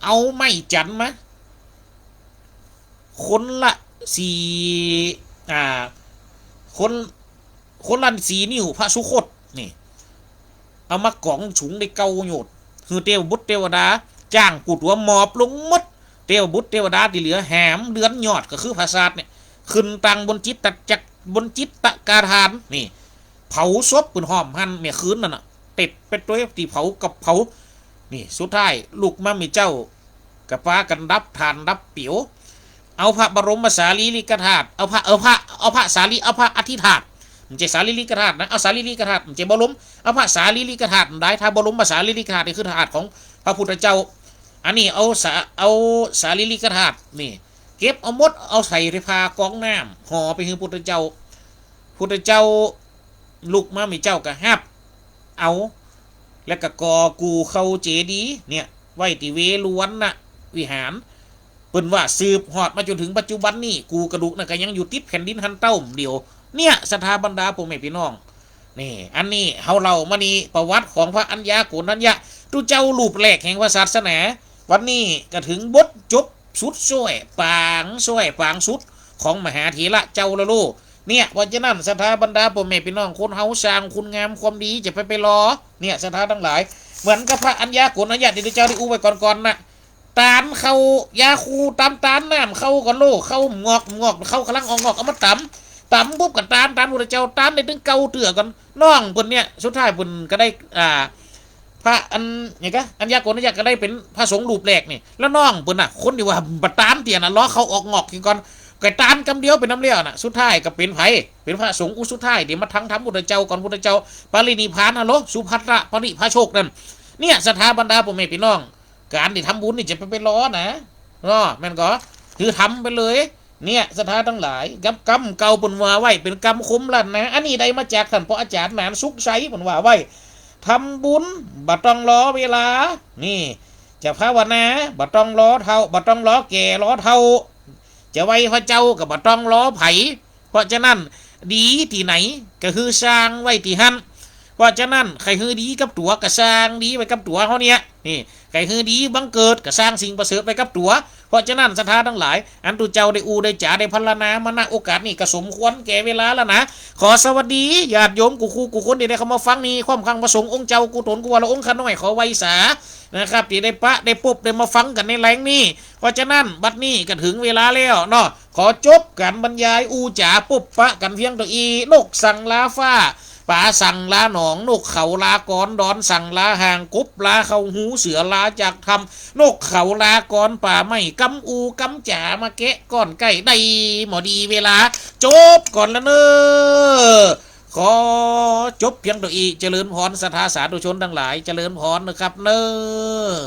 เอาไม้จันมาคนละคนละ4 นิ้วพระสุคตนี่เอามากองฉุงในเก้าโยดคือเทวบุตรเทวดาจ้างกูตัวหมอบลงมดเทวบุตรเทวดาที่เหลือแหมเดือนยอดก็คือภาษาเนี่ยขึ้นตังบนจิตตะจักบนจิตตะการทานนี่เผาศพปืนหอมหันเนี่ยคืนนั่นน่ะติดเป็นตัวที่เผากับเผานี่สุดท้ายลูกมามีเจ้ากับพากันดับทานดับเปียวเอาพระบรมสารีริกธาตุเอาพระอธิธาตุมันจะสารีริกธาตุนะเอาสารีริกธาตุมันจะบรมเอาพระสารีริกธาตุได้ถ้าบรมสารีริกธาตุนี่คือธาตุของพระพุทธเจ้าอันนี้เอาสารีริกธาตุนี่เก็บเอามดเอาใส่ในพากองน้ำห่อไปคือพุทธเจ้าลูกมามีเจ้าก็ฮับเอาแล้วก็ก่อกูเข้าเจดีย์เนี่ยไว้ที่เวฬุวันนะวิหารเปิ้นว่าสืบหอดมาจนถึงปัจจุบันนี่กูกระดูกน่ะก็ยังอยู่ติดแผ่นดินหันเต้าเดียวเนี่ยสถาบรรดาพ่อแม่พี่น้องนี่อันนี้เฮาเรามานี่ประวัติของพระอัญญาโกณัญญะตุเจ้ารูปแรกแห่งศาสนาวันนี้ก็ถึงบทจบสุดช่วยปางสุดของมหาเถระเจ้าละโลเนี่ยเพราะฉะนั้นสถาบรรดาพ่อแม่พี่น้องคนเฮาสร้างคุณงามความดีจะไปรอเนี่ยสถาทั้งหลายเหมือนกับพระอัญญาโกณัญญะที่เจ้าได้อู้ไว้ก่อนๆนะตานเข้ายาคูตามตานน้ำเข้าก่อนโลเข้างอกเข้ากำลังออกงอกเอามาตำปุ๊บกับตานพุทธเจ้าตานได้ถึงเกาเถื่อกันน้องคนเนี่ยสุดท้ายคนก็ได้พระอันอย่างก็อัญญาโกณัญญะก็ได้เป็นพระสงฆ์รูปแรกนี่แล้วน้องคนน่ะคนที่ว่าบัตานเตียน่ะล้อเขาออกงอกก่อนไก่ตานกำเดียวเป็นน้ำเลี้ยวน่ะสุดท้ายก็เป็นไผเป็นพระสงฆ์อุสุดท้ายเดี๋ยวมาทั้งทำพุทธเจ้าก่อนพุทธเจ้าปรินิพพานนะโลสุภัทระปริพระโชคนั่นเนี่ยสถาบรรดาพ่อแม่พี่น้องการที่ทำบุญนี่จะไปล้อนะแม่นก็คือทำไปเลยเนี่ยสถานทั้งหลายกรรมเก่าปนว่าไว้เป็นกรรมคุ้มลั่นนะอันนี้ได้มาจากท่านพระอาจารย์หนานสุขใสปนว่าไว้ทำบุญบัดต้องรอเวลานี่จะภาวนาบัดต้องรอเท่าบัดต้องรอแก่รอเท่าจะไว้พระเจ้ากับบัดต้องรอไผ่เพราะฉะนั้นดีที่ไหนก็คือสร้างไว้ที่หันเพราะฉะนั้นใครคือดีกับตัวก็สร้างดีไว้กับตัวเขาเนี่ยนี่ใครคือดีบังเกิดก็สร้างสิ่งประเสริฐไว้กับตัวเพราะฉะนั้นสถานทั้งหลายอันตุเจ้าได้ได้จ่าได้พรรณนามาณโอกาสนี้ก็สมควรแก่เวลาแล้วนะขอสวัสดีญาติโยมกูคนที่ได้เข้ามาฟังนี้ความคังประสงค์องค์เจ้ากูตนกูว่าละองค์ข้าน้อยขอไว้สานะครับที่ได้ได้ปุ๊บได้มาฟังกันในแรงนี้เพราะฉะนั้นบัดนี้ก็ถึงเวลาแล้วเนาะขอจบการบรรยายจ่าปุ๊บปะกันเพียงตัวอีนกสั่งลาฟ้า ป่าสั่งลาหนองนกเขาลากรดอนสั่งลาห่างกบลาเขาหูเสือลาจากทำนกเขาลากรป่าไม่กำอูกำจ่ามาแกะก้อนไก่ได้หมอดีเวลาจบก่อนแล้วเนอขอจบเพียงตัวอีเจริญพรศรัทธาสาธุชนทั้งหลายเจริญพรนะครับเนอ